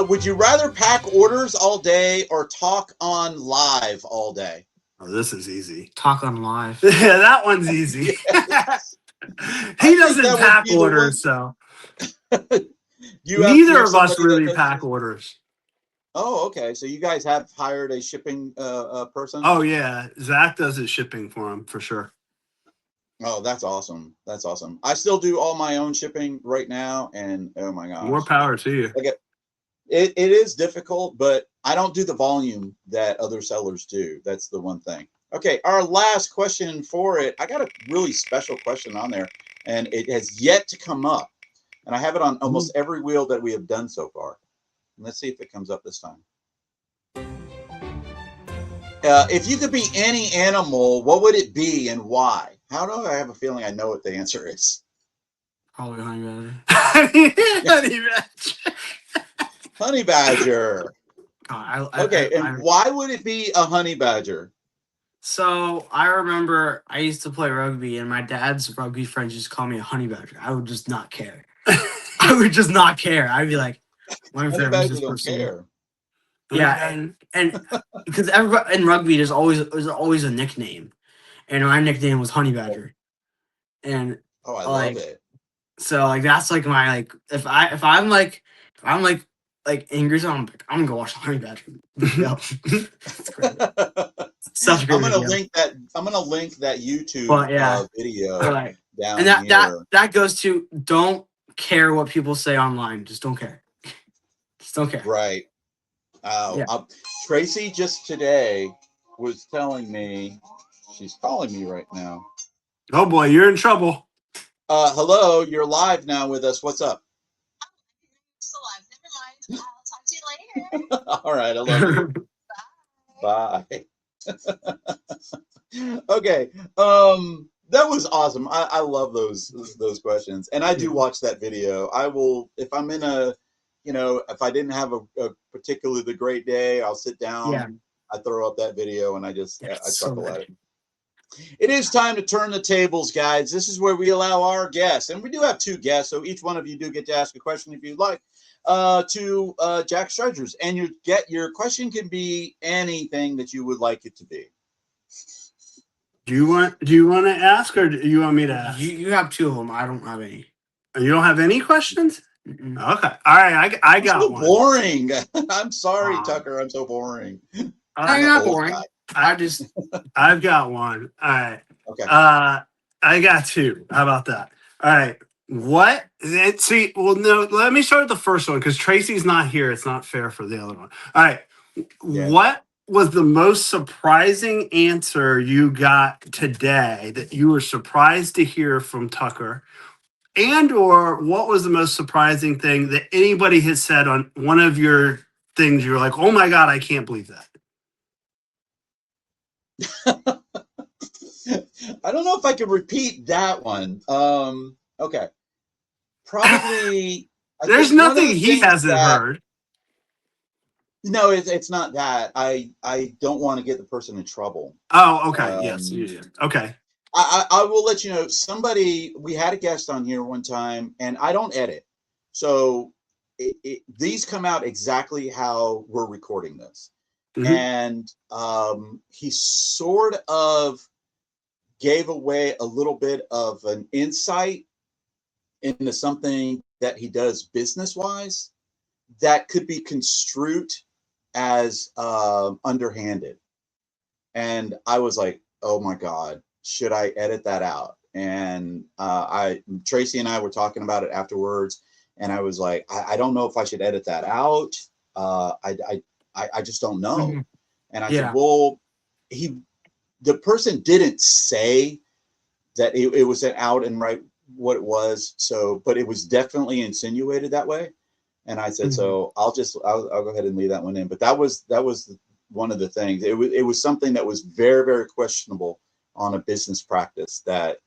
Would you rather pack orders all day or talk on live all day? Oh, this is easy. Talk on live. Yeah, that one's easy. He doesn't pack orders, so neither of us really pack orders. Oh, okay. So you guys have hired a shipping person? Oh, yeah. Zach does his shipping for him, for sure. Oh, that's awesome. That's awesome. I still do all my own shipping right now, and oh my gosh. More power to you. It is difficult, but I don't do the volume that other sellers do. That's the one thing. Okay, our last question for it. I got a really special question on there, and it has yet to come up. And I have it on almost every wheel that we have done so far. Let's see if it comes up this time. If you could be any animal, what would it be and why? How do I have a feeling I know what the answer is? Probably honey badger. Honey badger. Honey badger. Okay, and why would it be a honey badger? So I remember I used to play rugby, and my dad's rugby friends just call me a honey badger. I would just not care. I would just not care. I'd be like, honey badger don't care. Yeah, and because everybody in rugby, there's always a nickname, and my nickname was Honey Badger, and I love it. So like that's like my like if I'm angry, so I'm gonna go watch the Honey Badger. That's great. Such a great I'm gonna link that YouTube video down and here. that goes to don't care what people say online. Just don't care. Just don't care. Right. Tracy just today was telling me, she's calling me right now. Oh boy, you're in trouble. Hello, you're live now with us. What's up? Still live. Never mind. I'll talk to you later. All right, I love you. Bye. Okay. That was awesome. I love those questions, and I do watch that video. I will if I'm in a. If I didn't have a particularly great day, I'll sit down. Yeah. I throw up that video and I chuckle at it. It is time to turn the tables, guys. This is where we allow our guests, and we do have 2 guests, so each one of you do get to ask a question if you'd like to TuckersTreasures, and your question can be anything that you would like it to be. Do you want to ask, or do you want me to ask? You have 2 of them. I don't have any. You don't have any questions? Mm-mm. Okay. All right. I got so one. Boring. I'm sorry, Tucker. I'm so boring. I'm not boring. I've got one. All right. Okay. I got 2. How about that? All right. Let me start with the first one because Tracy's not here. It's not fair for the other one. All right. Yeah. What was the most surprising answer you got today that you were surprised to hear from Tucker? And or what was the most surprising thing that anybody has said on one of your things? You're like, oh my God, I can't believe that. I don't know if I can repeat that one. Okay. Probably. There's nothing he hasn't heard. No, it's not that. I don't want to get the person in trouble. Oh, okay. Yes. Yeah. Okay. I will let you know. We had a guest on here one time, and I don't edit. So these come out exactly how we're recording this. And he sort of gave away a little bit of an insight into something that he does business-wise that could be construed as underhanded. And I was like, oh my God, should I edit that out? And Tracy and I were talking about it afterwards, and I was like, I don't know if I should edit that out. I just don't know. And I said, well, the person didn't say that it was an out and right what it was. So, but it was definitely insinuated that way. And I said, so I'll go ahead and leave that one in. But that was one of the things. It was something that was very, very questionable on a business practice that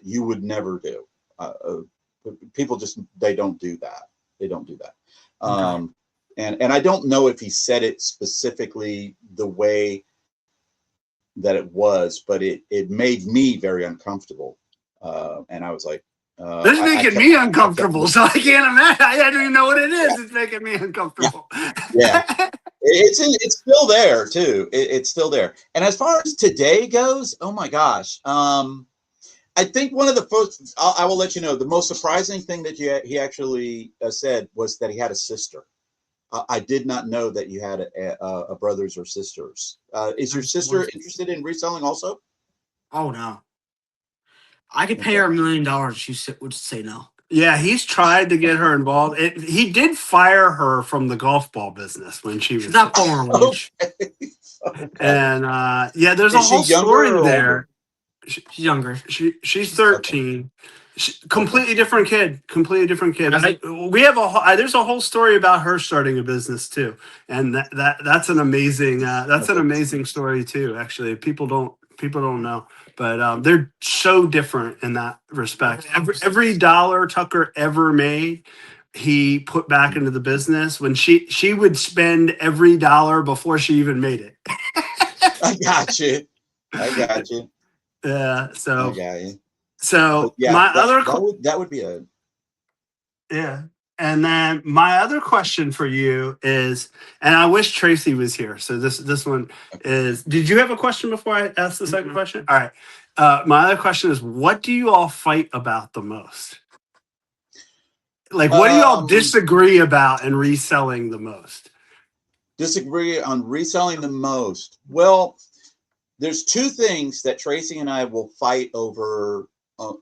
you would never do. People just, they don't do that. They don't do that. And I don't know if he said it specifically the way that it was, but it made me very uncomfortable. And I was like, this is making me uncomfortable, so I can't imagine. I don't even know what it is. It's making me uncomfortable. Yeah. It's still there too. It's still there. And as far as today goes, oh my gosh. I think one of the first, I will let you know, the most surprising thing that he actually said was that he had a sister. I did not know that you had a brothers or sisters. Is your sister interested in reselling also? Oh, no. I could pay her $1 million. She would say no. Yeah, he's tried to get her involved. He did fire her from the golf ball business when she was. She's not born. Okay. And there's a whole story there. She's younger. She's 13. Completely different kid. Completely different kid. We have there's a whole story about her starting a business too, and that's an amazing an amazing story too. Actually, people don't know, but they're so different in that respect. Every dollar Tucker ever made, he put back into the business. When she would spend every dollar before she even made it. I got you. Yeah. So. I got you. So yeah, my that would be a. Yeah. And then my other question for you is, and I wish Tracy was here. So this one is, did you have a question before I ask the second question? All right. My other question is, what do you all fight about the most? Like, what do you all disagree about in reselling the most? Disagree on reselling the most. Well, there's two things that Tracy and I will fight over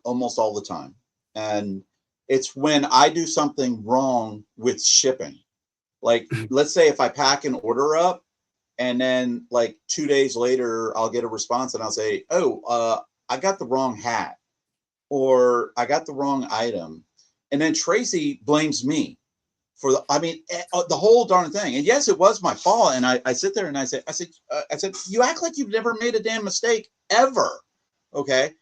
almost all the time. And it's when I do something wrong with shipping. Like, let's say if I pack an order up and then like 2 days later, I'll get a response and I'll say, oh, I got the wrong hat or I got the wrong item. And then Tracy blames me for the whole darn thing. And yes, it was my fault. And I sit there and I said, you act like you've never made a damn mistake ever. Okay.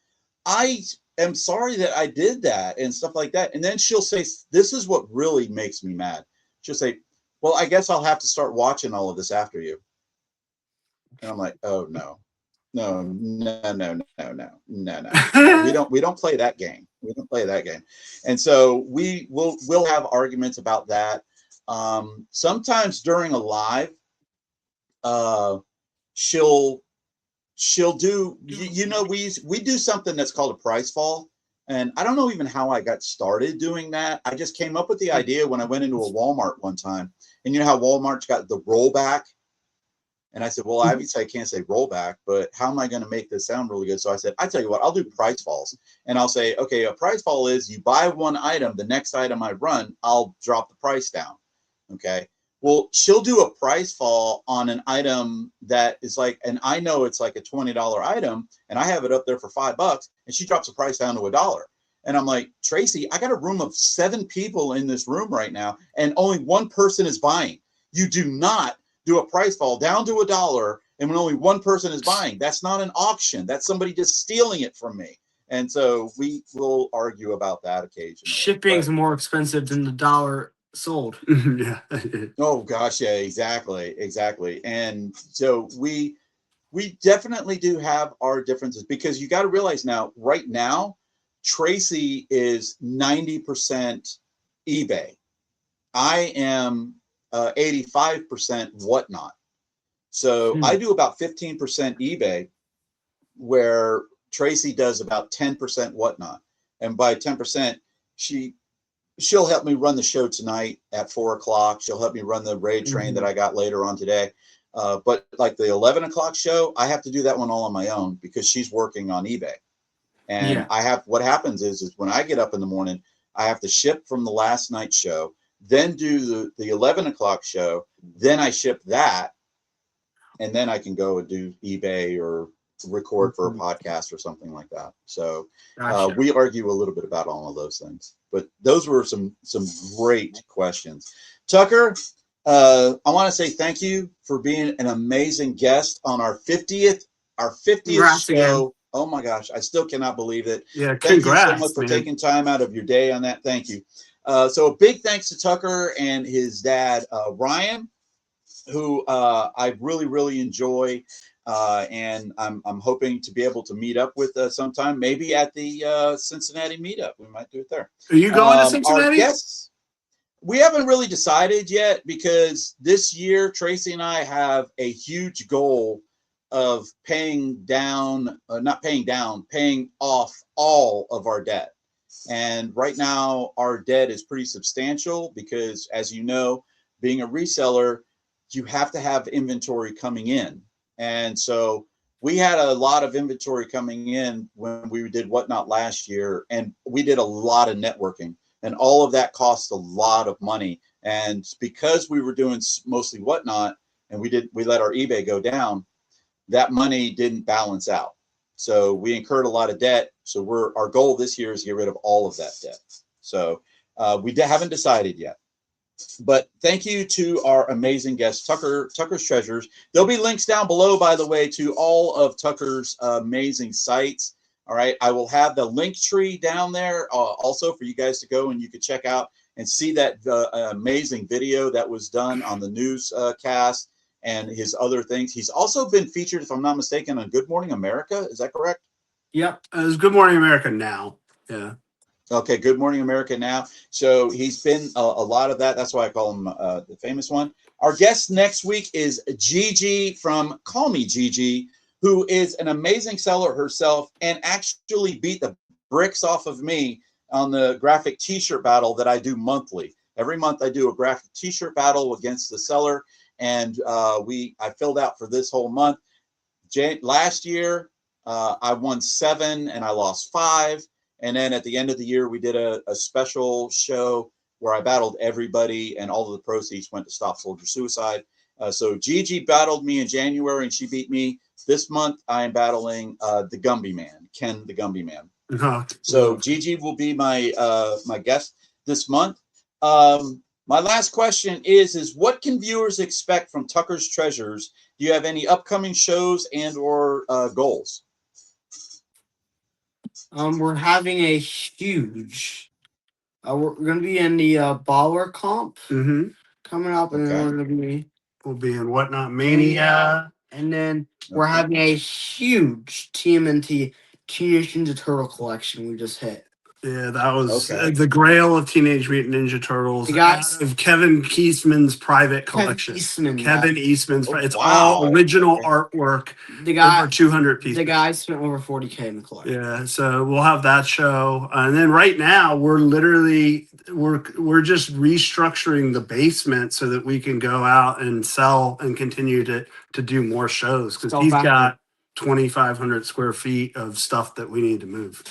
I am sorry that I did that and stuff like that. And then she'll say, this is what really makes me mad. She'll say, well, I guess I'll have to start watching all of this after you. And I'm like, oh no. No. We don't play that game. We don't play that game. And so we'll have arguments about that. Sometimes during a live, she'll do, we do something that's called a price fall. And I don't know even how I got started doing that. I just came up with the idea when I went into a Walmart one time. And you know how Walmart's got the rollback? And I said, well, obviously I can't say rollback, but how am I going to make this sound really good? So I said, I tell you what, I'll do price falls. And I'll say, okay, a price fall is you buy one item, the next item I run, I'll drop the price down. Okay. Well, she'll do a price fall on an item that is like, and I know it's like a $20 item and I have it up there for $5 and she drops the price down to $1. And I'm like, Tracy, I got a room of 7 people in this room right now and only one person is buying. You do not do a price fall down to $1 and when only one person is buying, that's not an auction. That's somebody just stealing it from me. And so we will argue about that occasionally. Shipping's more expensive than the dollar sold. Yeah. Oh gosh, yeah, exactly. And so we definitely do have our differences, because you got to realize right now, Tracy is 90% eBay. I am 85% whatnot. So I do about 15% eBay, where Tracy does about 10% whatnot. And by 10%, she'll help me run the show tonight at 4:00. She'll help me run the raid train that I got later on today. But like the 11 o'clock show, I have to do that one all on my own, because she's working on eBay. And what happens is when I get up in the morning, I have to ship from the last night's show, then do the 11 o'clock show, then I ship that, and then I can go and do eBay or record for a podcast or something like that. So we argue a little bit about all of those things, but those were some great questions. Tucker, I want to say thank you for being an amazing guest on our 50th Congrats show. again. Oh my gosh, I still cannot believe it. Yeah, thank you so congrats, much for man. taking time out of your day on that. Thank you. So a big thanks to Tucker and his dad, Ryan, who I really enjoy, and I'm hoping to be able to meet up with sometime, maybe at the Cincinnati meetup. We might do it there. Are you going to Cincinnati? Our guests, we haven't really decided yet, because this year Tracy and I have a huge goal of paying off all of our debt. And right now our debt is pretty substantial, because as you know, being a reseller, you have to have inventory coming in. And so we had a lot of inventory coming in when we did Whatnot last year, and we did a lot of networking, and all of that cost a lot of money. And because we were doing mostly Whatnot, and we let our eBay go down, that money didn't balance out. So we incurred a lot of debt. So our goal this year is to get rid of all of that debt. So we haven't decided yet. But thank you to our amazing guest, Tucker's Treasures. There'll be links down below, by the way, to all of Tucker's amazing sites. All right. I will have the link tree down there also for you guys to go, and you can check out and see that amazing video that was done on the newscast and his other things. He's also been featured, if I'm not mistaken, on Good Morning America. Is that correct? Yep. It's Good Morning America now. Yeah. Okay, Good Morning America now. So he's been a lot of that. That's why I call him the famous one. Our guest next week is Gigi from Call Me Gigi, who is an amazing seller herself and actually beat the bricks off of me on the graphic t-shirt battle that I do monthly. Every month I do a graphic t-shirt battle against the seller, and I filled out for this whole month. Last year, I won 7 and I lost 5. And then at the end of the year, we did a special show where I battled everybody, and all of the proceeds went to Stop Soldier Suicide. So Gigi battled me in January, and she beat me. This month, I am battling the Gumby Man, Ken the Gumby Man. So Gigi will be my guest this month. My last question is what can viewers expect from Tucker's Treasures? Do you have any upcoming shows and or goals? We're having a huge. We're gonna be in the baller comp coming up, and then we'll be in Whatnot Mania, and then we're having a huge TMNT Teenage Ninja Turtle collection we just hit. Yeah, that was the Grail of Teenage Mutant Ninja Turtles. The guys of Kevin Eastman's private collection. Kevin Eastman's. It's all original artwork. Over 200 pieces. The guy spent over $40K in the collection. Yeah, so we'll have that show, and then right now we're just restructuring the basement so that we can go out and sell and continue to do more shows, because he's got 2,500 square feet of stuff that we need to move.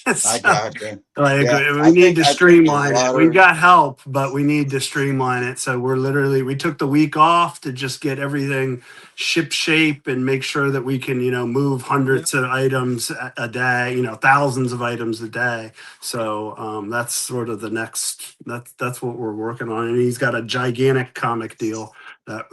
I got you. Like Yeah, we need to I think a streamline it. lot We've of got help, but we need to streamline it. So we took the week off to just get everything ship shape and make sure that we can, move hundreds of items a day, thousands of items a day. So that's sort of the next. That's what we're working on. And he's got a gigantic comic deal that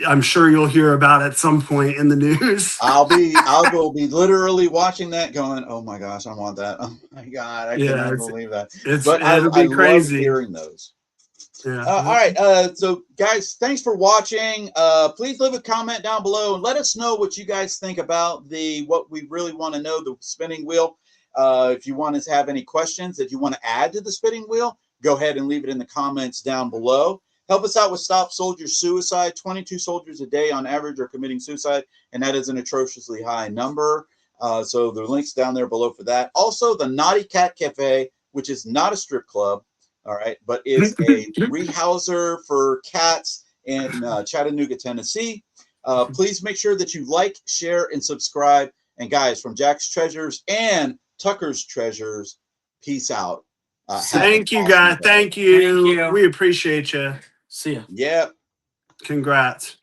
I'm sure you'll hear about at some point in the news. I'll go be literally watching that, going, "Oh my gosh, I want that! Oh my god, I Yeah, cannot believe that!" But it'll I be love crazy. hearing those. Yeah. All right, so guys, thanks for watching. Please leave a comment down below and let us know what you guys think about what we really want to know, the spinning wheel. If you want to have any questions that you want to add to the spinning wheel, go ahead and leave it in the comments down below. Help us out with Stop Soldier Suicide. 22 soldiers a day on average are committing suicide, and that is an atrociously high number. So the link's down there below for that. Also, the Naughty Cat Cafe, which is not a strip club, all right, but is a rehouser for cats in Chattanooga, Tennessee. Please make sure that you like, share, and subscribe. And guys, from Jack's Treasures and Tucker's Treasures, peace out. Thank you, guys. Thank you. We appreciate you. See ya. Yep. Congrats.